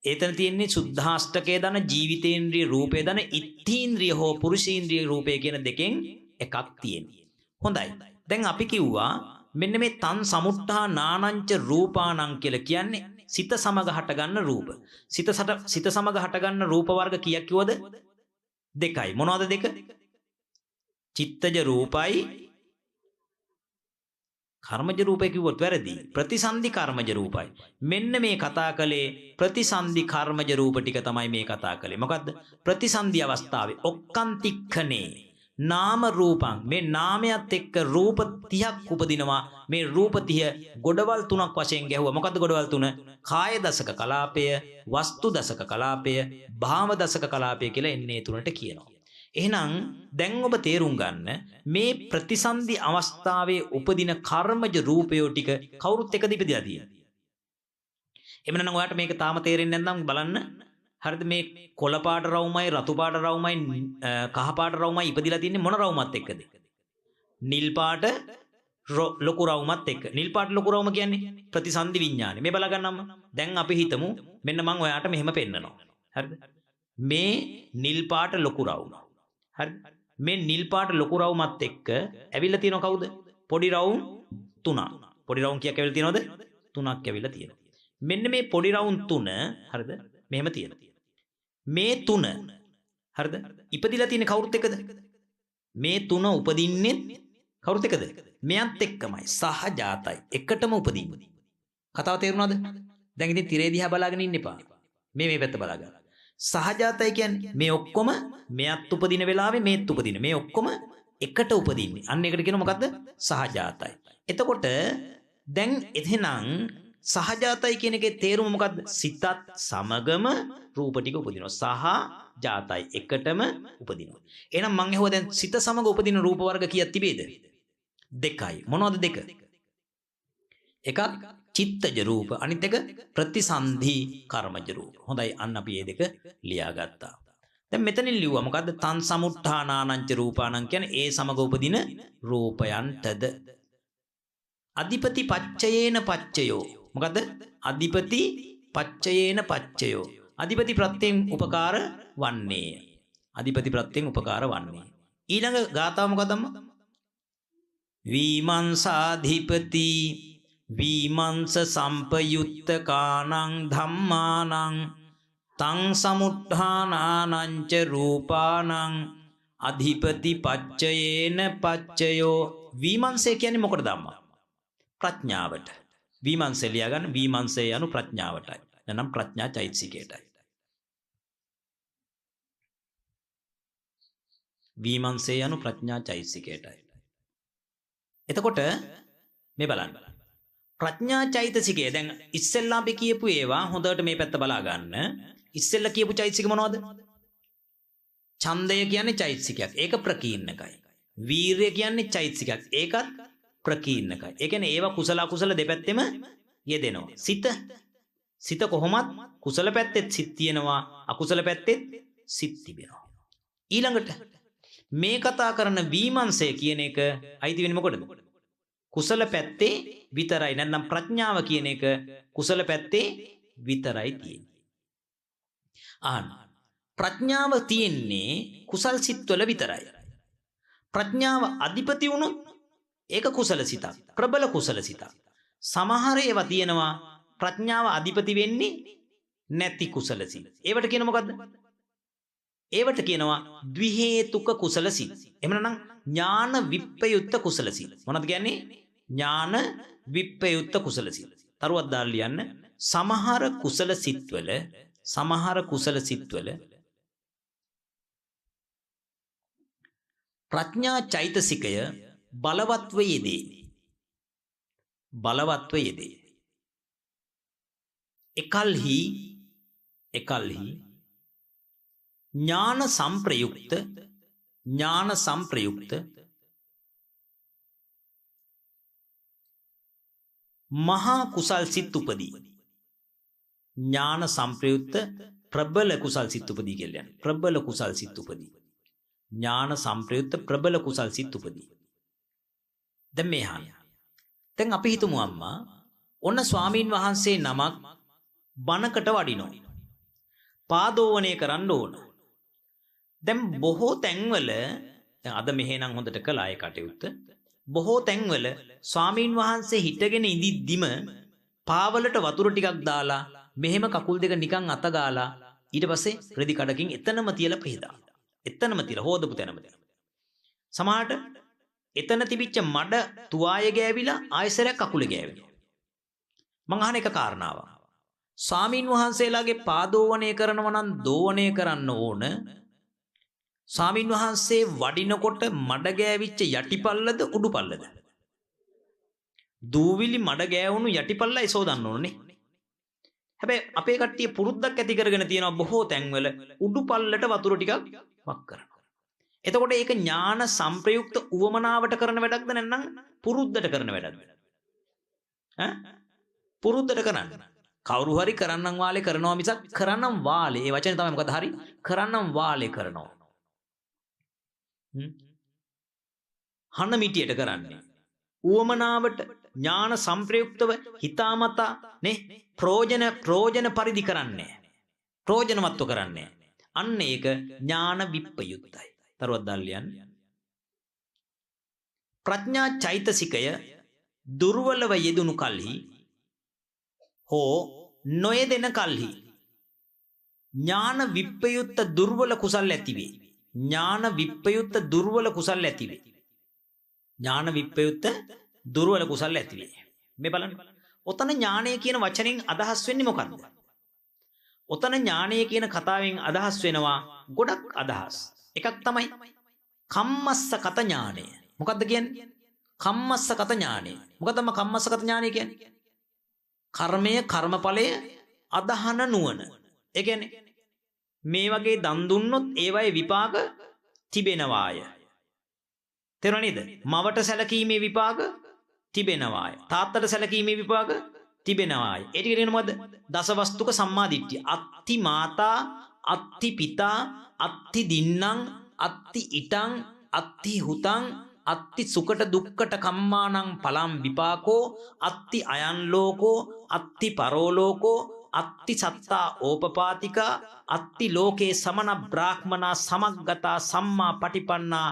එතන තියෙන්නේ සුද්ධාෂ්ටකයේ දන ජීවිතේන්ද්‍රිය රූපේ දන ඉත්තීන්ද්‍රිය හෝ පුරුෂේන්ද්‍රිය රූපය කියන දෙකෙන් එකක් තියෙනවා. හොඳයි. දැන් අපි කිව්වා මෙන්න මේ තන් සමුත්ථා නානංච රූපානං කියලා කියන්නේ සිත සමග හටගන්න රූප. සිත සමග හටගන්න රූප වර්ග කීයක් කිව්වද? දෙකයි. මොනවද දෙක? චිත්තජ රූපයි කර්මජ රූපය කිව්වොත් වැරදි. ප්‍රතිසන්ධි කර්මජ රූපයි. මෙන්න මේ කතා කළේ ප්‍රතිසන්ධි කර්මජ රූප ටික තමයි මේ කතා කළේ. මොකද්ද? ප්‍රතිසන්ධි අවස්ථාවේ ඔක්කාන්තික්ඛනේ නාම රූපං. මේ නාමයත් එක්ක රූප 30ක් උපදිනවා. මේ රූප 30 ගොඩවල් තුනක් වශයෙන් ගැහුවා. මොකද්ද ගොඩවල් තුන? කාය දසක කලාපය, වස්තු දසක කලාපය, භාව දසක කලාපය කියලා එන්නේ තුනට කියනවා. එහෙනම් දැන් ඔබ තේරුම් ගන්න මේ ප්‍රතිසන්දි අවස්ථාවේ උපදින කර්මජ රූපයෝ ටික කවුරුත් එකද ඉපදිලා තියෙන්නේ. එහෙම නැත්නම් ඔයාලට මේක තාම තේරෙන්නේ නැත්නම් බලන්න. හරිද මේ කොළ පාට රවුමයි රතු පාට රවුමයි කහ පාට රවුමයි ඉපදිලා තින්නේ මොන රවුමත් එක්කද? නිල් පාට ලොකු රවුමත් එක්ක. නිල් පාට ලොකු රවුම කියන්නේ ප්‍රතිසන්දි විඥානේ. මේ බලා ගන්නම්ම. දැන් අපි හිතමු මෙන්න මම ඔයාලට මෙහෙම පෙන්නනවා. හරිද? මේ නිල් පාට ලොකු රවුම. හරිද? මේ නිල් පාට ලොකු රවුමත් එක්ක ඇවිල්ලා තියෙනව කවුද? පොඩි රවුම් 3ක්. පොඩි රවුම් කීයක් ඇවිල්ලා තියෙනවද? 3ක් ඇවිල්ලා තියෙනවා. මෙන්න මේ පොඩි රවුම් 3 හරිද? මෙහෙම තියෙනවා. මේ 3 හරිද? ඉපදිලා තියෙන්නේ කවුරුත් එක්කද? මේ 3 උපදින්නේ කවුරුත් එක්කද? මෙයත් එක්කමයි සහජාතයි. එකටම උපදින්නේ. කතාව තේරුණාද? දැන් ඉතින් තිරේ දිහා බලාගෙන ඉන්න එපා. මේ පැත්ත බලාගන්න. සහජාතයි කියන්නේ මේ ඔක්කොම මෙයත් උපදින වෙලාවේ මේත් උපදින. මේ ඔක්කොම එකට උපදින්නේ. අන්න ඒකට කියනවා මොකද්ද? සහජාතයි. එතකොට දැන් එහෙනම් සහජාතයි කියන එකේ තේරුම මොකද්ද? සිතත් සමගම රූප ටික උපදිනවා. සහජාතයි එකටම උපදිනවා. එහෙනම් මං අහුවා දැන් සිත සමග උපදින රූප වර්ග කීයක් තිබේද? 2යි. මොනවද 2? එකක් චිත්තජ රූප, අනිත් එක ප්‍රතිසන්ධි කර්මජ රූප. හොඳයි, අන්න අපි මේ දෙක ලියාගත්තා. දැන් මෙතනින් ලිව්වා මොකද්ද? තන් සමුත්ථානානංච රූපානං කියන්නේ ඒ සමග උපදින රූපයන්ටද. අධිපති පච්චයේන පච්චයෝ. මොකද්ද? අධිපති පච්චයේන පච්චයෝ. අධිපති ප්‍රත්‍යයෙන් උපකාර වන්නේ. අධිපති ප්‍රත්‍යයෙන් උපකාර වන්නේ. ඊළඟ ගාථාව මොකද්ද අම්මා? විමංසාධිපති විමංස සම්පයුත්ත කානං ධම්මානං තං සමුත්ථානානංච රූපානං අධිපති පච්චයේන පච්චයෝ. විමංසය කියන්නේ මොකටද අම්මා? ප්‍රඥාවට. විමංශය ලියා ගන්න. විමංශය යනු ප්‍රඥාවටයි. නැත්නම් ප්‍රඥා චෛතසිකයටයි. විමංශය යනු ප්‍රඥා චෛතසිකයටයි. එතකොට මේ බලන්න. ප්‍රඥා චෛතසිකය දැන් ඉස්සෙල්ලා අපි කියපු ඒවා හොඳට මේ පැත්ත බලා ගන්න. ඉස්සෙල්ලා කියපු චෛතසික මොනවද? ඡන්දය කියන්නේ චෛතසිකයක්. ඒක ප්‍රකීර්ණකයි. වීරය කියන්නේ චෛතසිකයක්. ඒකත් ප්‍රකීර්ණකයි. ඒ කියන්නේ ඒවා කුසල අකුසල දෙපැත්තෙම යෙදෙනවා. සිත කොහොමත් කුසල පැත්තෙත් සිත් තියෙනවා, අකුසල පැත්තෙත් සිත් තිබෙනවා. ඊළඟට මේ කතා කරන විමංශය කියන එක අයිති වෙන්නේ මොකටද? කුසල පැත්තේ විතරයි. නැත්නම් ප්‍රඥාව කියන එක කුසල පැත්තේ විතරයි තියෙන්නේ. ප්‍රඥාව තියෙන්නේ කුසල් සිත්වල විතරයි. ප්‍රඥාව අධිපති වුණොත් ඒක කුසල සිතක්, ප්‍රබල කුසල සිතක්. සමහර ඒවා තියෙනවා ප්‍රඥාව අධිපති වෙන්නේ නැති කුසල සිත. ඒවට කියන මොකද්ද? ඒවට කියනවා ද්විහේතුක කුසල සිත. එහෙම නැත්නම් ඥාන විප්පයුත්ත කුසල සිත. මොනවද කියන්නේ? ඥාන විප්පයුත්ත කුසල සිත. තරුවක් දාලා ලියන්න. සමහර කුසල සිත්වල ප්‍රඥා චෛතසිකය බලවත්ව යෙදේ. එකල්හි ඥාන සංප්‍රයුක්ත මහා කුසල් සිත් උපදී. ඥාන සංප්‍රයුක්ත ප්‍රබල කුසල් සිත් උපදී කියලා කියන්නේ. ප්‍රබල කුසල් සිත් උපදී. ඥාන සංප්‍රයුක්ත ප්‍රබල කුසල් සිත් උපදී. දැන් මේ අහන්න. දැන් අපි හිතමු අම්මා ඔන්න ස්වාමීන් වහන්සේ නමක් බණකට වඩිනවා. පාදෝවණය කරන්න ඕන. දැන් බොහෝ තැන්වල දැන් අද මෙහෙනම් හොඳට කළා ඒ කටයුත්ත. බොහෝ තැන්වල ස්වාමීන් වහන්සේ හිටගෙන ඉඳිද්දිම පාවලට වතුර ටිකක් දාලා මෙහෙම කකුල් දෙක නිකන් අත ගාලා ඊට පස්සේ රෙදි කඩකින් එතනම තියලා පිහදා. එතනම තියලා හොදපු තැනම තියලා. සමහරට එතන තිබිච්ච මඩ තුවාය ගෑවිලා ආයසරයක් කකුලේ ගෑවෙනවා. මං අහන එක කාරණාවක්. ස්වාමීන් වහන්සේලාගේ පාදෝවණය කරනවා නම් දෝවණය කරන්න ඕන. ස්වාමීන් වහන්සේ වඩිනකොට මඩ ගෑවිච්ච යටිපල්ලද උඩුපල්ලද? දූවිලි මඩ ගෑවුණු යටිපල්ලයි සෝදන්න ඕනේ. හැබැයි අපේ කට්ටිය පුරුද්දක් ඇති කරගෙන තියෙනවා බොහෝ තැන්වල උඩුපල්ලට වතුර ටිකක් වක් කරනවා. එතකොට ඒක ඥාන සංප්‍රයුක්ත උවමනාවට කරන වැඩක්ද නැත්නම් පුරුද්දට කරන වැඩක්ද? ඈ පුරුද්දට කරන්න. කවුරු හරි කරන්නම් වාලේ කරනවා මිසක් කරන්නම් වාලේ ඒ වචනේ තමයි මොකද හරි කරන්නම් වාලේ කරනවා. හන මිටියට කරන්නේ. උවමනාවට ඥාන සංප්‍රයුක්තව හිතාමතා නේ ප්‍රෝජන පරිදි කරන්නේ. ප්‍රෝජනවත්ව කරන්නේ. අන්න ඒක ඥාන විප්පයුක්තයි. තරුවත් දල්ලියන් ප්‍රඥා චෛතසිකය දුර්වලව යෙදුණු කල්හි හෝ නොයෙදෙන කල්හි ඥාන විප්පයුත්ත දුර්වල කුසල් ඇතිවේ. ඥාන විප්පයුත්ත දුර්වල කුසල් ඇතිවේ. ඥාන විප්පයුත්ත දුර්වල කුසල් ඇතිවේ. මේ බලන්න. ඔතන ඥානය කියන වචනෙන් අදහස් වෙන්නේ මොකක්ද? ඔතන ඥානය කියන කතාවෙන් අදහස් වෙනවා ගොඩක් අදහස්. එකක් තමයි කම්මස්සගත ඥානය. මොකක්ද කියන්නේ? කම්මස්සගත ඥානය. මොකක්ද කම්මස්සගත ඥානය කියන්නේ? කර්මය කර්මඵලය අදහන නුවණ. ඒ කියන්නේ මේ වගේ දන් දුන්නොත් ඒවයේ විපාක තිබෙනවාය. තේරුණා නේද? මවට සැලකීමේ විපාක තිබෙනවාය. තාත්තට සැලකීමේ විපාක තිබෙනවාය. ඒ ටික කියන මොකද්ද? දසවස්තුක සම්මාදිට්ඨිය. අත්ති මාතා, අත්ති පිතා, අත්ති දින්නම්, අත්ති ඉටං, අත්ති හුතං, අත්ති සුකට දුක්කට කම්මානං පලම් විපාකෝ, අත්ති අයන් ලෝකෝ, අත්ති පරෝලෝකෝ, අත්ති සත්තා ඕපපාතිකා, අත්ති ලෝකේ සමන බ්‍රාහ්මනා සමග්ගතා සම්මා පටිපන්නා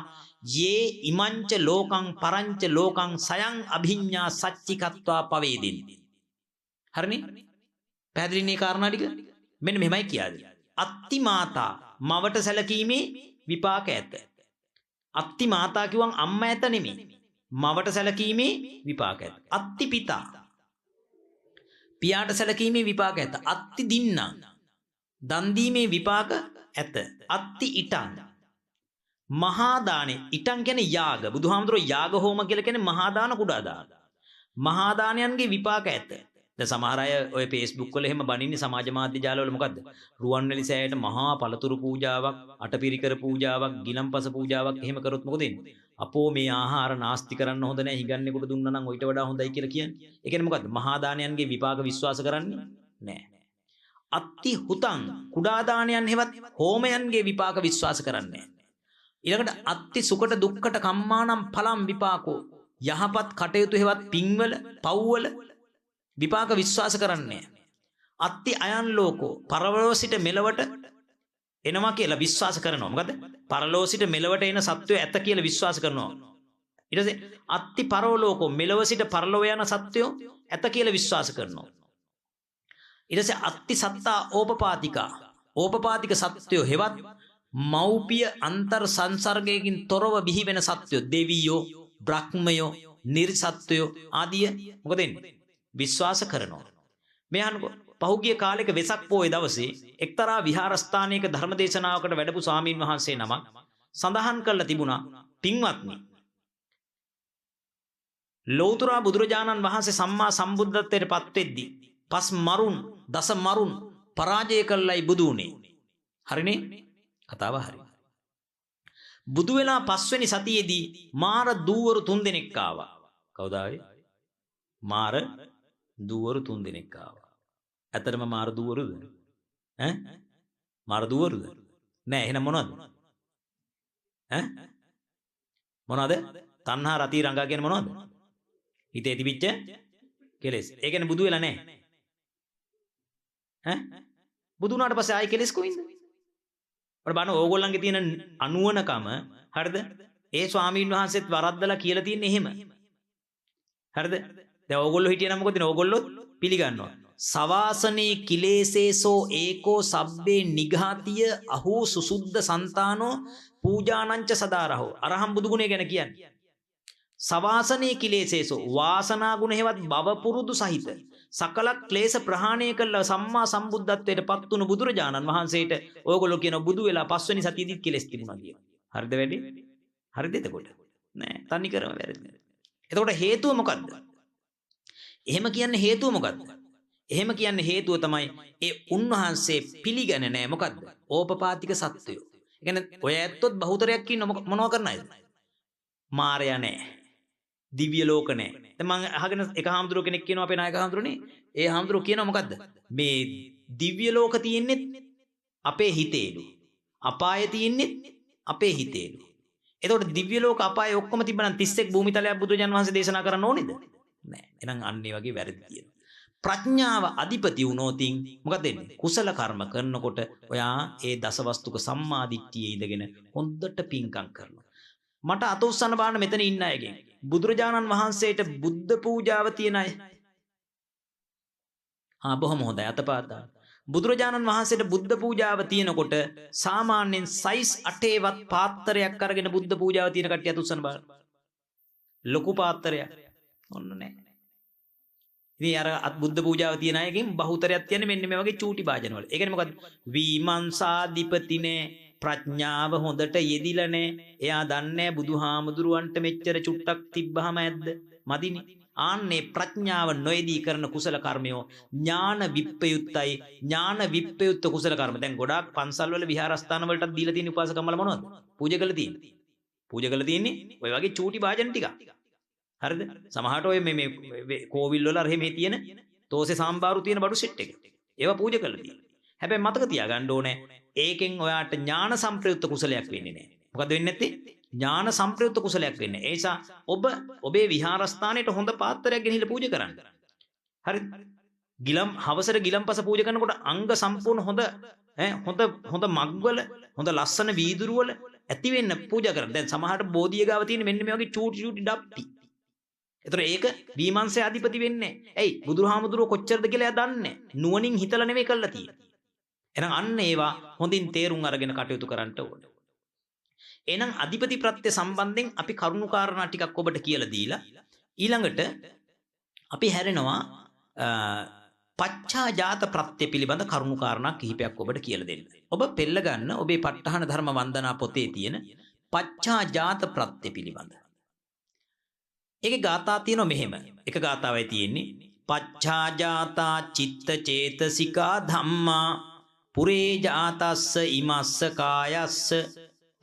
යේ ඉමංච ලෝකං පරංච ලෝකං සයං අභිඤ්ඤා සච්චිකත්වා පවේදින්. හරිනේ? පැහැදිලිනේ කාරණා ටික? මෙන්න මෙහෙමයි කියන්නේ. අත්ති මාතා මවට සැලකීමේ විපාක ඇත. අත්ති මාතා කිව්වම් අම්මා ඇත නෙමෙයි. මවට සැලකීමේ විපාක ඇත. අත්ති පිතා පියාට සැලකීමේ විපාක ඇත. අත්ති දින්නම් දන් දීමේ විපාක ඇත. අත්ති ඉටං මහා දානේ. ඉටං කියන්නේ යාග. බුදුහාමුදුරුවෝ යාග හෝම කියලා කියන්නේ මහා දාන කුඩා දාන. මහා දානයන්ගේ විපාක ඇත. දැන් සමහර අය ඔය Facebook වල එහෙම බනින්නේ සමාජ මාධ්‍ය ජාලවල මොකද්ද? රුවන්වැලි සෑයට මහා පළතුරු පූජාවක්, අටපිරිකර පූජාවක්, ගිලම්පස පූජාවක් එහෙම කරොත් මොකද වෙන්නේ? අපෝ මේ ආහාර නාස්ති කරන්න හොඳ නැහැ. හිඟන්නෙකුට දුන්නා නම් ඊට වඩා හොඳයි කියලා කියන්නේ. ඒ කියන්නේ මොකද්ද? මහා දානයන්ගේ විපාක විශ්වාස කරන්නේ නැහැ. අත්ති හුතං කුඩා දානයන් හෙවත් හෝමයන්ගේ විපාක විශ්වාස කරන්නේ නැහැ. ඊළඟට අත්ති සුකට දුක්කට කම්මානම් පලම් විපාකෝ යහපත් කටයුතු හෙවත් පින්වල පව්වල විපාක විශ්වාස කරන්නේ. අත්ති අයන් ලෝකෝ පරලෝ සිට මෙලවට එනවා කියලා විශ්වාස කරනවා. මොකද පරලෝ සිට මෙලවට එන සත්වය ඇත කියලා විශ්වාස කරනවා. ඊට පස්සේ අත්ති පරලෝකෝ මෙලව සිට පරලෝ යන සත්වයෝ ඇත කියලා විශ්වාස කරනවා. ඊට පස්සේ අත්ති සත්තා ඕපපාතිකා ඕපපාතික සත්වයෝ හෙවත් මෞපිය අන්තර් සංසර්ගයකින් තොරව බිහි වෙන සත්වයෝ දෙවියෝ බ්‍රහ්මයෝ නිර්සත්වයෝ ආදිය මොකද වෙන්නේ? විශ්වාස කරනවා. මේ අහනකො පහුගිය කාලෙක වෙසක් පොයේ දවසේ එක්තරා විහාරස්ථානයක ධර්මදේශනාවකට වැඩපු ස්වාමීන් වහන්සේ නමක් සඳහන් කරලා තිබුණා, පින්වත්නි ලෞතර බුදුරජාණන් වහන්සේ සම්මා සම්බුද්ධත්වයට පත් වෙද්දී පස් මරුන් දස මරුන් පරාජය කළයි බුදු උනේ. හරිනේ? කතාව හරි. බුදු වෙලා පස්වෙනි සතියේදී මාර දූවරු 3 දෙනෙක් ආවා. කවුද ආවේ? මාර දූවරු 3 දෙනෙක් ආවා. ඇත්තටම මාර දූවරුද? ඈ? මාර දූවරුද? නෑ. එහෙනම් මොනවද? ඈ? මොනවද? තණ්හා රති රංගා කියන්නේ මොනවද? හිතේ තිබිච්ච කෙලෙස්. ඒ කියන්නේ බුදු වෙලා නෑ. ඈ? බුදු වුණාට පස්සේ ආයි කෙලෙස් කොයින්ද? ඔය බලන්න ඕගොල්ලන්ගේ තියෙන අනුවණකම හරිද? ඒ ස්වාමීන් වහන්සේත් වරද්දලා කියලා තියෙන්නේ එහෙම. හරිද? දැන් ඕගොල්ලෝ හිටියනම් මොකද? ඕගොල්ලෝ පිළිගන්නවා. සවාසනේ කිලේසේසෝ ඒකෝ සබ්බේ නිඝාතිය අහෝ සුසුද්ධ సంతානෝ පූජානංච සදාරහෝ. අරහම් බුදු ගුණය ගැන කියන්නේ. සවාසනේ කිලේසේසෝ වාසනා ගුණ හේවත් බව පුරුදු සහිත සකල ක්ලේශ ප්‍රහාණය කළ සම්මා සම්බුද්ධත්වයට පත් වුණු බුදුරජාණන් වහන්සේට ඕගොල්ලෝ කියන බුදු වෙලා පස්වෙනි සතියේදී කෙලස් තිබුණා කියලා. හරිද වැඩි? හරිද එතකොට? නෑ. තනි කරම වැරදි. එතකොට හේතුව මොකද්ද? එහෙම කියන්නේ හේතුව මොකද්ද? එහෙම කියන්නේ හේතුව තමයි ඒ උන්වහන්සේ පිළිගන්නේ නෑ මොකද්ද? ඕපපාතික සත්‍යය. ඒ කියන්නේ ඔය ඇත්තොත් බහුතරයක් ඉන්න මොනවා කරන අයද? මාරයා නැහැ. දිව්‍ය ලෝක නැහැ. දැන් මම අහගෙන එක හාමුදුරුවෝ කෙනෙක් කියනවා අපේ නායක හාමුදුරනේ. ඒ හාමුදුරුවෝ කියනවා මොකද්ද? මේ දිව්‍ය ලෝක තියෙන්නේ අපේ හිතේලු. අපාය තියෙන්නේ අපේ හිතේලු. එතකොට දිව්‍ය ලෝක අපාය ඔක්කොම තිබ්බනම් 31 භූමිතලයක් බුදුරජාන් වහන්සේ දේශනා කරන්න ඕනේද? නෑ. එහෙනම් අන්න ඒ වගේ වැරදි තියෙනවා. ප්‍රඥාව අධිපති වුණොතින් මොකද වෙන්නේ? කුසල කර්ම කරනකොට ඔයා ඒ දසවස්තුක සම්මාදිට්ඨියේ ඉඳගෙන හොඳට පිංකම් කරනවා. මට අත උස්සන්න බලන්න මෙතන ඉන්න අයගෙන් බුදුරජාණන් වහන්සේට බුද්ධ පූජාව තියන අය. බොහොම හොඳයි අතපාතා. බුදුරජාණන් වහන්සේට බුද්ධ පූජාව තියෙනකොට සාමාන්‍යයෙන් සයිස් 8වත් පාත්‍රයක් අරගෙන බුද්ධ පූජාව තියෙන කට්ටිය අත උස්සන්න බලන්න. ලොකු පාත්‍රයක්. ඔන්න නැහැ. ඉතින් අර බුද්ධ පූජාව තියන අයගෙන් බහුතරයක් තියන්නේ මෙන්න මේ වගේ චූටි භාජන වල. ඒ කියන්නේ මොකද්ද? විමංසාධිපතිනේ ප්‍රඥාව හොඳට යෙදිලානේ. එයා දන්නේ බුදුහාමුදුරුවන්ට මෙච්චර චුට්ටක් තිබ්බහම ඇද්ද? මදිනේ. ආන්නේ ප්‍රඥාව නොයදී කරන කුසල කර්මයෝ ඥාන විප්පයුත්තයි. ඥාන විප්පයුත්ත කුසල කර්ම. දැන් ගොඩාක් පන්සල් වල විහාරස්ථාන වලටත් දීලා තියෙන උපාසකම්මල මොනවද? පූජා කරලා තියෙන්නේ. පූජා කරලා තියෙන්නේ ඔය වගේ චූටි භාජන ටික. හරිද? සමහරට ඔය මේ කෝවිල් වල අර මේ තියෙන තෝසේ සාම්බාරු තියෙන බඩු සෙට් එක. ඒවා පූජා කරලා තියෙනවා. හැබැයි මතක තියාගන්න ඕනේ ඒකෙන් ඔයාට ඥාන සම්ප්‍රයුක්ත කුසලයක් වෙන්නේ නැහැ. මොකද වෙන්නේ නැත්තේ? ඥාන සම්ප්‍රයුක්ත කුසලයක් වෙන්නේ. ඒ නිසා ඔබේ විහාරස්ථානයේ හොඳ පාත්‍රයක් ගෙනහිලා පූජා කරන්න. හරිද? හවසට ගිලම්පස පූජා කරනකොට අංග සම්පූර්ණ හොඳ මග්වල හොඳ ලස්සන වීදුරු වල ඇති වෙන්න පූජා කරන්න. දැන් සමහරට බෝධිය ගාව තියෙන මෙන්න මේ වගේ චූටි ඩප්පි. ඒතර ඒක විමංශය අධිපති වෙන්නේ. ඇයි? බුදුහාමුදුරුවෝ කොච්චරද කියලා එයා දන්නේ. නුවණින් හිතලා නෙමෙයි කළා තියෙන්නේ. එහෙනම් අන්න ඒවා හොඳින් තේරුම් අරගෙන කටයුතු කරන්න ඕනේ. එහෙනම් අධිපති ප්‍රත්‍ය සම්බන්ධයෙන් අපි කරුණු කාරණා ටිකක් ඔබට කියලා දීලා ඊළඟට අපි හැරෙනවා පච්චාජාත ප්‍රත්‍ය පිළිබඳ කරුණු කාරණා කිහිපයක් ඔබට කියලා දෙන්න. ඔබ පෙළ ගන්න ඔබේ ප ဋ ාහන ධර්ම වන්දනා පොතේ තියෙන පච්චාජාත ප්‍රත්‍ය පිළිබඳ. ඒකේ ගාථා තියෙනවා මෙහෙම. එක ගාථාවයි තියෙන්නේ පච්චාජාතා චිත්ත චේතසිකා ධම්මා පුරේ ජාතස්ස ඉමස්ස කායස්ස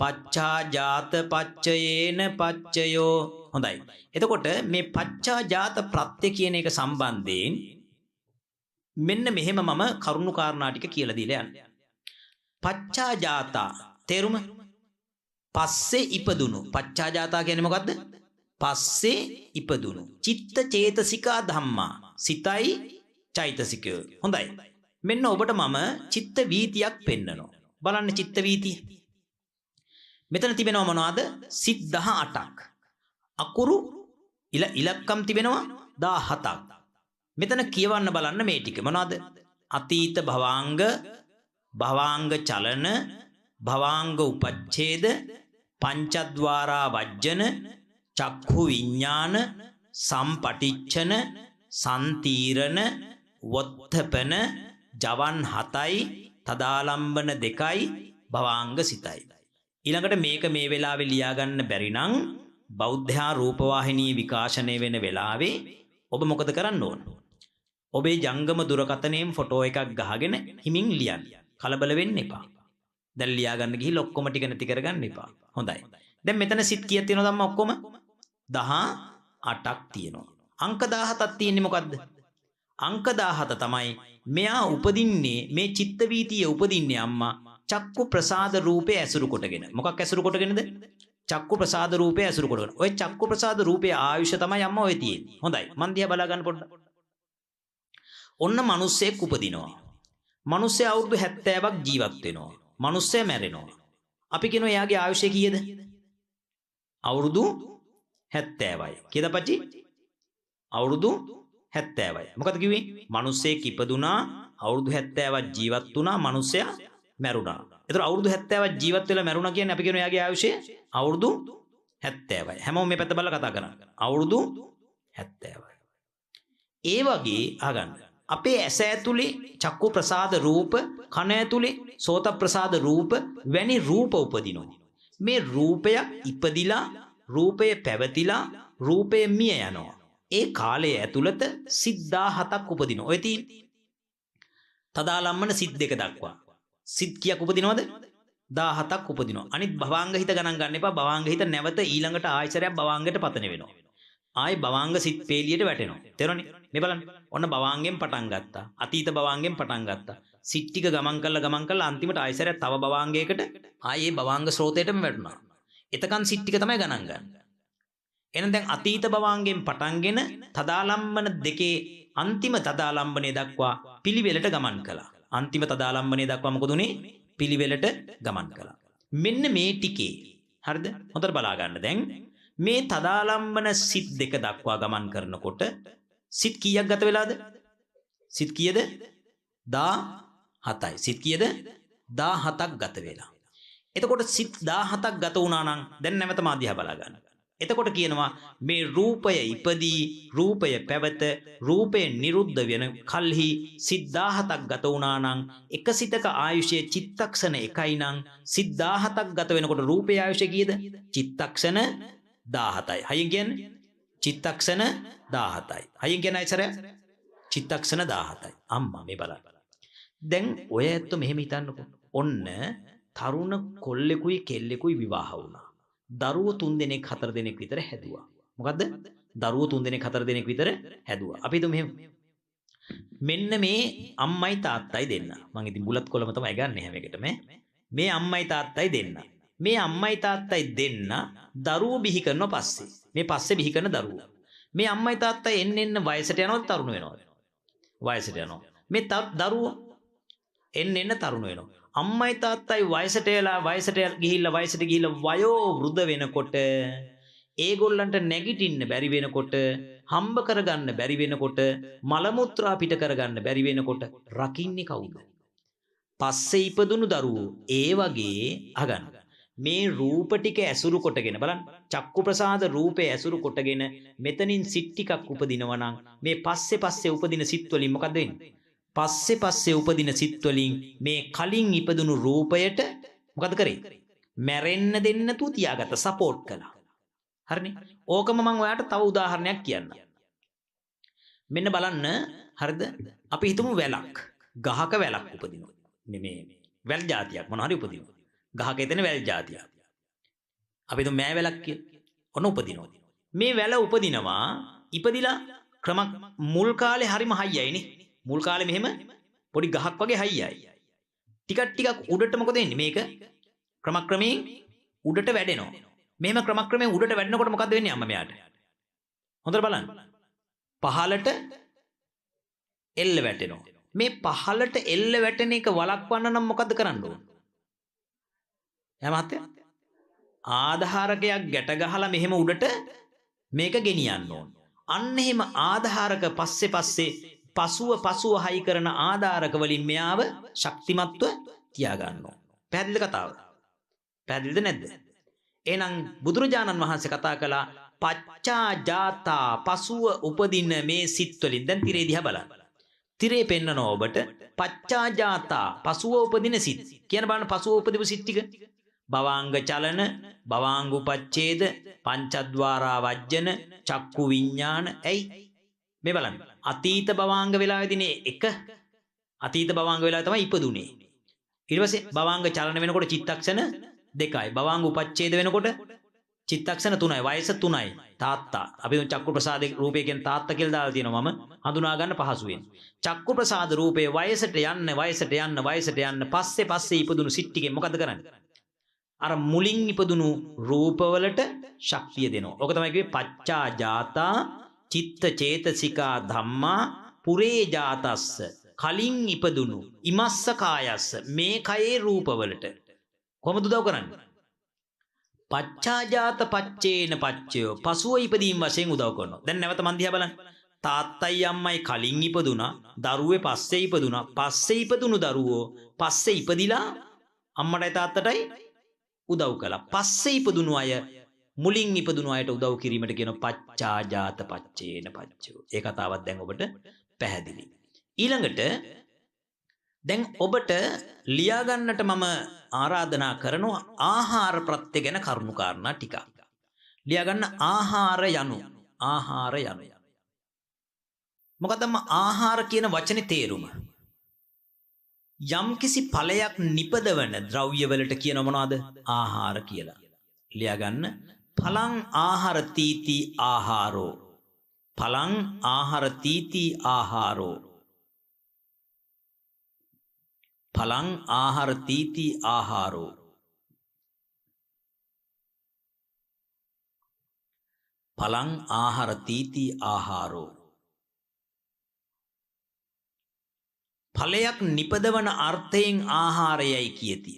පච්චාජාත පච්චයේන පච්චයෝ. හොඳයි. එතකොට මේ පච්චාජාත ප්‍රත්‍ය කියන එක සම්බන්ධයෙන් මෙන්න මෙහෙම මම කරුණු කාරණා ටික කියලා දීලා යන්නේ. පච්චාජාතා තේරුම පස්සේ ඉපදුණු. පච්චාජාතා කියන්නේ මොකද්ද? පස්සේ ඉපදුණු. චිත්ත චේතසිකා ධම්මා. සිතයි චෛතසිකය. හොඳයි. මෙන්න ඔබට මම චිත්ත වීතියක් පෙන්නනවා. බලන්න චිත්ත වීතිය. මෙතන තිබෙනවා මොනවද? සිත් 18ක්. අකුරු ඉලක්කම් තිබෙනවා 17ක්. මෙතන කියවන්න බලන්න මේ ටික මොනවද? අතීත භවාංග, භවාංග චලන, භවාංග උපච්ඡේද, පංචද්වාරා වජ්ජන, චක්ඛු විඥාන, සම්පටිච්ඡන, සම්තීරණ, වොත්තපන, ජවන් 7යි, තදාලම්බන 2යි, භවාංග සිතයි. ඊළඟට මේක මේ වෙලාවේ ලියා ගන්න බැරි නම් බෞද්ධයා රූපවාහිනී විකාශනය වෙන වෙලාවේ ඔබ මොකද කරන්න ඕන? ඔබේ ජංගම දුරකථනයෙන් ෆොටෝ එකක් ගහගෙන හිමින් ලියන්න. කලබල වෙන්න එපා. දැන් ලියා ගන්න ගිහින් ඔක්කොම ටික නැති කරගන්න එපා. හොඳයි. දැන් මෙතන සිත් කීයක් තියෙනවද අම්මා ඔක්කොම? 18ක් තියෙනවා. අංක 17ක් තියෙන්නේ මොකද්ද? අංක 17 තමයි මෙයා උපදින්නේ මේ චිත්ත වීතිය උපදින්නේ අම්මා චක්කු ප්‍රසාද රූපේ ඇසුරු කොටගෙන. මොකක් ඇසුරු කොටගෙනද? චක්කු ප්‍රසාද රූපේ ඇසුරු කොටගෙන. ඔය චක්කු ප්‍රසාද රූපේ ආයුෂ තමයි අම්මා ඔය තියෙන්නේ. හොඳයි. මන් දිහා බලා ගන්න පොඩ්ඩක්. ඔන්න මිනිස්සෙක් උපදිනවා. මිනිස්සයා අවුරුදු 70ක් ජීවත් වෙනවා. මිනිස්සයා මැරෙනවා. අපි කියනවා එයාගේ ආයුෂය කීයද? අවුරුදු 70යි. කීයද පච්චි? අවුරුදු 70යි. මොකද කිව්වේ? මිනිස්සෙක් ඉපදුනා අවුරුදු 70ක් ජීවත් වුණා මිනිස්සයා මැරුණා. ඒතර අවුරුදු 70ක් ජීවත් වෙලා මැරුණා කියන්නේ අපි කියනවා එයාගේ ආයුෂය අවුරුදු 70යි. හැමෝම මේ පැත්ත බලලා කතා කරනවා. අවුරුදු 70යි. ඒ වගේ අහගන්න. අපේ ඇස ඇතුලේ චක්කු ප්‍රසාද රූප, කන ඇතුලේ සෝත ප්‍රසාද රූප වැනි රූප උපදිනවා. මේ රූපයක් ඉපදිලා, රූපය පැවතිලා, රූපය මිය යනවා. ඒ කාලයේ ඇතුළත සිත් 17ක් උපදිනවා. ඔය තියෙන්නේ තදාලම්මන සිත් 2 දක්වා. සිත් කීයක් උපදිනවද? 17ක් උපදිනවා. අනිත් භවාංග හිත ගණන් ගන්න එපා. භවාංග හිත නැවත ඊළඟට ආයසරයක් භවාංගයට පතන වෙනවා. ආයි භවාංග සිත් පේලියට වැටෙනවා. තේරෙනවනේ? මේ බලන්න. ඔන්න භවාංගෙන් පටන් ගත්තා. අතීත භවාංගෙන් පටන් ගත්තා. සිත් ටික ගමන් කළා අන්තිමට ආයසරයක් තව භවාංගයකට ආයේ භවාංග ස්රෝතයටම වැටුණා. එතකන් සිත් ටික තමයි ගණන් ගන්න. එහෙනම් දැන් අතීත භවාංගෙන් පටන්ගෙන තදාලම්බන දෙකේ අන්තිම තදාලම්බනේ දක්වා පිළිවෙලට ගමන් කළා. අන්තිම තදාලම්බනේ දක්වා මොකද උනේ? පිළිවෙලට ගමන් කළා. මෙන්න මේ ටිකේ හරිද? හොඳට බලා ගන්න. දැන් මේ තදාලම්බන සිත් දෙක දක්වා ගමන් කරනකොට සිත් කීයක් ගත වෙලාද? සිත් කීයද? 17යි. සිත් කීයද? 17ක් ගත වෙලා. එතකොට සිත් 17ක් ගත වුණා නම් දැන් නැවත මාධ්‍යහ බලා ගන්න. එතකොට කියනවා මේ රූපය ඉපදී රූපය පැවත රූපය නිරුද්ධ වෙන කල්හි සිත් 17ක් ගත වුණා නම් එක සිතක ආයුෂයේ චිත්තක්ෂණ එකයි නම් සිත් 17ක් ගත වෙනකොට රූපයේ ආයුෂය කීයද? චිත්තක්ෂණ 17යි. හයියෙන් කියන්නේ චිත්තක්ෂණ 17යි. හයියෙන් කියන අයසර චිත්තක්ෂණ 17යි. අම්මා මේ බලන්න. දැන් ඔය ඇත්ත මෙහෙම හිතන්නකො. ඔන්න තරුණ කොල්ලෙකුයි කෙල්ලෙකුයි විවාහ වුණා. දරුවෝ 3 දෙනෙක් 4 දෙනෙක් විතර හැදුවා. මොකද්ද? දරුවෝ 3 දෙනෙක් 4 දෙනෙක් විතර හැදුවා. අපි හිතමු මෙහෙම. මෙන්න මේ අම්මයි තාත්තයි දෙන්න. මම ඉතින් බුලත් කොළම තමයි ගන්නෙ හැම එකටම. මේ අම්මයි තාත්තයි දෙන්න. මේ අම්මයි තාත්තයි දෙන්න දරුවෝ බිහි කරනවා පස්සේ. මේ පස්සේ බිහි කරන දරුවෝ. මේ අම්මයි තාත්තයි එන්න වයසට යනවද තරුණ වෙනවද? වයසට යනවා. මේ දරුවෝ එන්න තරුණ වෙනවා. අම්මයි තාත්තයි වයසට ගිහිල්ලා වයෝ වෘද්ධ වෙනකොට ඒගොල්ලන්ට නැගිටින්න බැරි වෙනකොට හම්බ කරගන්න බැරි වෙනකොට මල මුත්‍රා පිට කරගන්න බැරි වෙනකොට රකින්නේ කවුද? පස්සේ ඉපදුණු දරුවෝ. ඒ වගේ අහගන්න. මේ රූප ටික ඇසුරු කොටගෙන බලන්න. චක්කු ප්‍රසාද රූපේ ඇසුරු කොටගෙන මෙතනින් සිත් ටිකක් උපදිනවා නම් මේ පස්සේ උපදින සිත් වලින් මොකද වෙන්නේ? පස්සේ උපදින සිත් වලින් මේ කලින් ඉපදුණු රූපයට මොකද කරේ? මැරෙන්න දෙන්න තු තියාගත්ත සපෝට් කළා. හරිනේ? ඕකම මම ඔයාලට තව උදාහරණයක් කියන්නම්. මෙන්න බලන්න. හරිද? අපි හිතමු වැලක්. ගහක වැලක් උපදිනවා. මේ වැල් జాතියක් මොන හරි උපදිනවා. ගහක එතන වැල් జాතියක්. අපි හිතමු මෑ වැලක් කියලා. ඔන්න උපදිනවා. මේ වැල උපදිනවා. ඉපදිලා මුල් කාලේ හරිම හයියයිනේ. මුල් කාලේ මෙහෙම පොඩි ගහක් වගේ හයියයි. ටිකක් උඩට මොකද වෙන්නේ? මේක ක්‍රමක්‍රමයෙන් උඩට වැඩෙනවා. මෙහෙම ක්‍රමක්‍රමයෙන් උඩට වැඩෙනකොට මොකද වෙන්නේ අම්මා මෙයාට? හොඳට බලන්න. පහලට එල්ල වැටෙනවා. මේ පහලට එල්ල වැටෙන එක වළක්වන්න නම් මොකද කරන්න ඕන? මහත්තයා ආධාරකයක් ගැට ගහලා මෙහෙම උඩට මේක ගෙනියන්න ඕන. අන්න එහෙම ආධාරක පස්සේ පසුව හයි කරන ආධාරක වලින් මෙයාව ශක්තිමත්ව තියාගන්න ඕන. පැහැදිලිද කතාව? පැහැදිලිද නැද්ද? එහෙනම් බුදුරජාණන් වහන්සේ කතා කළා පච්චා ජාතා පසුව උපදින මේ සිත් වලින්. දැන් තිරේ දිහා බලන්න. තිරේ පෙන්නන ඔබට පච්චා ජාතා පසුව උපදින සිත්. කියන බලන්න පසුව උපදින සිත් ටික. භවාංග චලන, භවාංග උපච්ඡේද, පංචද්වාරා වජ්ජන, චක්කු විඥාන. ඇයි මේ බලන්න. අතීත භවාංග වෙලාවේදීනේ එක අතීත භවාංග වෙලාවේ තමයි ඉපදුනේ. ඊට පස්සේ භවාංග චලන වෙනකොට චිත්තක්ෂණ 2යි. භවාංග උපච්ඡේද වෙනකොට චිත්තක්ෂණ 3යි. වයස 3යි. තාත්තා. අපි චක්කු ප්‍රසාදේ රූපය කියන තාත්තා කියලා දාලා තියෙනවා මම හඳුනා ගන්න පහසුවෙන්. චක්කු ප්‍රසාද රූපයේ වයසට යන්න පස්සේ ඉපදුණු සිත් ටිකෙන් මොකද කරන්නේ? අර මුලින් ඉපදුණු රූපවලට ශක්තිය දෙනවා. ඕක තමයි කිව්වේ පච්චා ජාතා චිත්ත චේතසිකා ධම්මා පුරේ ජාතස්ස. කලින් ඉපදුණු ඉමස්ස කායස්ස මේ කයේ රූපවලට කොහොමද උදව් කරන්නේ? පච්චාජාත පච්චේන පච්චයෝ පසුව ඉපදීම් වශයෙන් උදව් කරනවා. දැන් නැවත මන් දිහා බලන්න. තාත්තයි අම්මයි කලින් ඉපදුනා. දරුවේ පස්සේ ඉපදුනා. පස්සේ ඉපදුණු දරුවෝ පස්සේ ඉපදිලා අම්මටයි තාත්තටයි උදව් කළා. පස්සේ ඉපදුණු අය මුලින් ඉපදුණු අයට උදව් කිරීමට කියන පච්චාජාත පච්චේන පච්චයෝ. ඒ කතාවත් දැන් ඔබට පැහැදිලි. ඊළඟට දැන් ඔබට ලියා ගන්නට මම ආරාධනා කරනවා ආහාර ප්‍රත්‍ය ගැන කරුණු කාරණා ටිකක්. ලියා ගන්න ආහාර යනු. මොකද්ද ආහාර කියන වචනේ තේරුම? යම් කිසි ඵලයක් නිපදවන ද්‍රව්‍යවලට කියන මොනවද? ආහාර කියලා. ලියා ගන්න. ඵලං ආහාර තීති ආහාරෝ. ඵලං ආහාර තීති ආහාරෝ. ඵලං ආහාර තීති ආහාරෝ. ඵලං ආහාර තීති ආහාරෝ. ඵලයක් නිපදවන අර්ථයෙන් ආහාරයයි කියති.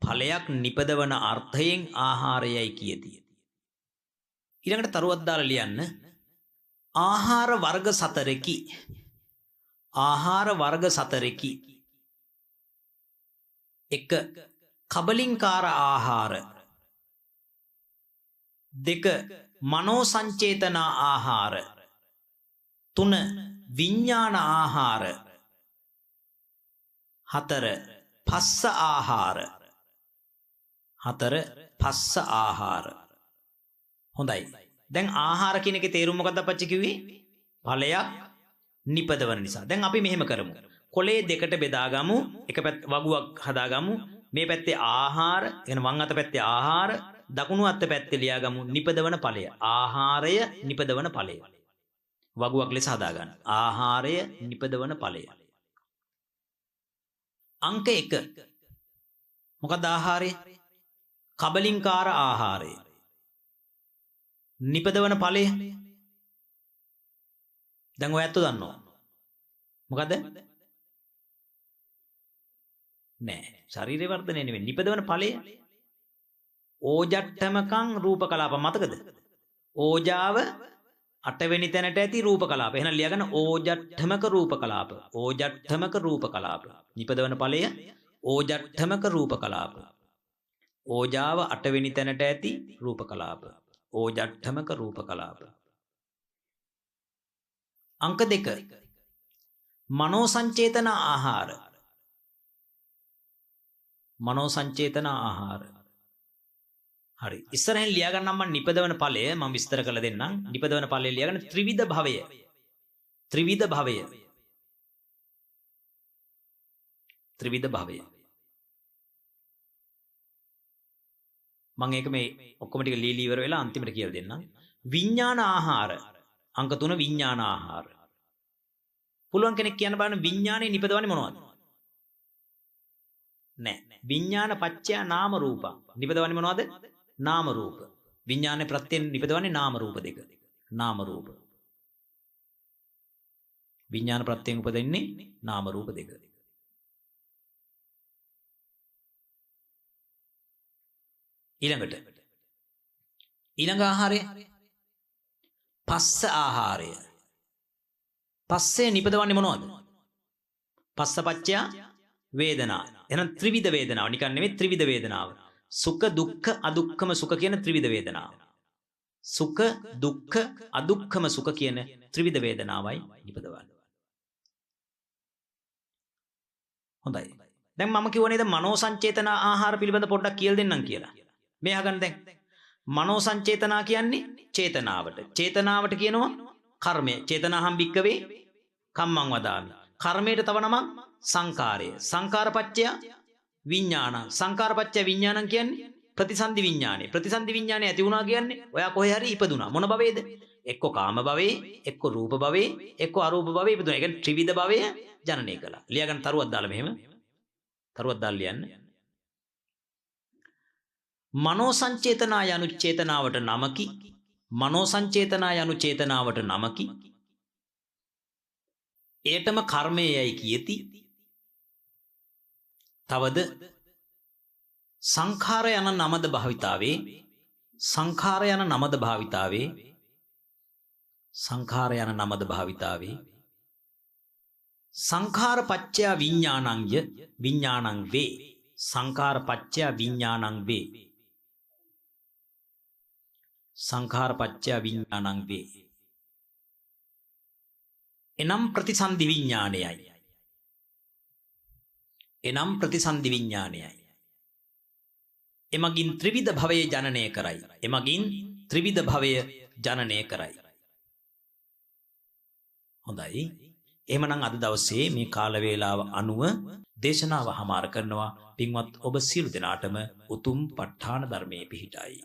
ඵලයක් නිපදවන අර්ථයෙන් ආහාරයයි කියති. ඊළඟට තරුවක් දාලා ලියන්න. ආහාර වර්ග 4කි. ආහාර වර්ග 4කි. 1. කබලින්කාර ආහාර. 2. මනෝ සංචේතන ආහාර. 3. විඥාන ආහාර. 4. පස්ස ආහාර. 4. පස්ස ආහාර. හොඳයි. දැන් ආහාර කියන එකේ තේරුම මොකක්ද අපච්චි කිව්වේ? ඵලයක් නිපදවන නිසා. දැන් අපි මෙහෙම කරමු. කොලේ දෙකට බෙදාගමු. එක පැත්ත වගුවක් හදාගමු. මේ පැත්තේ ආහාර, එන වම් අත පැත්තේ ආහාර, දකුණු අත පැත්තේ ලියාගමු නිපදවන ඵලය. ආහාරය නිපදවන ඵලය. වගුවක් ලෙස හදාගන්න. ආහාරය නිපදවන ඵලය. අංක 1. මොකක්ද ආහාරය? කබලින්කාර ආහාරය. නිපදවන ඵලය. දැන් ඔය ඇත්ත දන්නවා. මොකද? නෑ. ශරීර වර්ධනය නෙවෙයි. නිපදවන ඵලය. ඕජට්ඨමකං රූප කලාප මතකද? ඕජාව 8 වෙනි තැනට ඇති රූප කලාප. එහෙනම් ලියාගන්න ඕජට්ඨමක රූප කලාප. ඕජට්ඨමක රූප කලාප. නිපදවන ඵලය ඕජට්ඨමක රූප කලාප. ඕජාව 8 වෙනි තැනට ඇති රූප කලාප. ඕජට්ඨමක රූප කලාප. අංක 2. මනෝ සංචේතන ආහාර. මනෝ සංචේතන ආහාර. හරි. ඉස්සරහින් ලියා ගන්නම් මම නිපදවන ඵලය මම විස්තර කරලා දෙන්නම්. නිපදවන ඵලය ලියා ගන්න ත්‍රිවිධ භවය. ත්‍රිවිධ භවය. ත්‍රිවිධ භවය. මම ඒක මේ ඔක්කොම ටික ලීලී ඉවර වෙලා අන්තිමට කියලා දෙන්නම්. විඥාන ආහාර. අංක 3 විඥාන ආහාර. පුළුවන් කෙනෙක් කියන්න බලන්න විඥානේ නිපදවන්නේ මොනවද? නෑ. විඥාන පත්‍ය නාම රූප. නිපදවන්නේ මොනවද? නාම රූප. විඥානේ ප්‍රත්‍යයෙන් නිපදවන්නේ නාම රූප දෙක. නාම රූප. විඥාන ප්‍රත්‍යයෙන් උපදින්නේ නාම රූප දෙක. ඊළඟ ආහාරය පස්ස ආහාරය. පස්සේ නිපදවන්නේ මොනවද? පස්සපච්චය වේදනා. එහෙනම් ත්‍රිවිධ වේදනාව. නිකන් නෙමෙයි ත්‍රිවිධ වේදනාව. සුඛ දුක්ඛ අදුක්ඛම සුඛ කියන ත්‍රිවිධ වේදනාව. සුඛ දුක්ඛ අදුක්ඛම සුඛ කියන ත්‍රිවිධ වේදනාවයි නිපදවන්නේ. හොඳයි. දැන් මම කිව්ව නේද මනෝ සංචේතන ආහාර පිළිබඳ පොඩ්ඩක් කියලා දෙන්නම් කියලා. මේ අහගන්න දැන්. මනෝ සංචේතනා කියන්නේ චේතනාවට. චේතනාවට කියනවා කර්මය. චේතනාහම් භික්කවේ කම්මං වදාමි. කර්මයට තව නමක් සංකාරය. සංකාරපච්චය විඥාන. සංකාරපච්චය විඥානං කියන්නේ ප්‍රතිසන්දි විඥානේ. ප්‍රතිසන්දි විඥානේ ඇති වුණා කියන්නේ ඔයා කොහේ හරි ඉපදුනා. මොන භවයේද? එක්ක කාම භවයේ, එක්ක රූප භවයේ, එක්ක අරූප භවයේ ඉපදුනා. ඒ කියන්නේ ත්‍රිවිධ භවය ජනනය කළා. ලියා ගන්න තරුවක් දාලා මෙහෙම. තරුවක් දාලා ලියන්න. මනෝ සංචේතනා යනු චේතනාවට නමකි. මනෝ සංචේතනා යනු චේතනාවට නමකි. එයටම කර්මයයි කියති. තවද සංඛාර යන නමද භාවිතාවේ. සංඛාර යන නමද භාවිතාවේ. සංඛාර යන නමද භාවිතාවේ. සංඛාර පච්චය විඥානංය විඥානං වේ. සංඛාර පච්චය විඥානං වේ. සංඛාර පච්චය විඥානං වේ. එනම් ප්‍රතිසන්දි විඥානයයි. එනම් ප්‍රතිසන්දි විඥානයයි. එමගින් ත්‍රිවිධ භවයේ ජනනය කරයි. එමගින් ත්‍රිවිධ භවය ජනනය කරයි. හොඳයි. එහෙමනම් අද දවසේ මේ කාල වේලාව අනුව දේශනාව හමාර කරනවා. පින්වත් ඔබ සියලු දෙනාටම උතුම් ප ဋ ාණ ධර්මයේ පිහිටයි.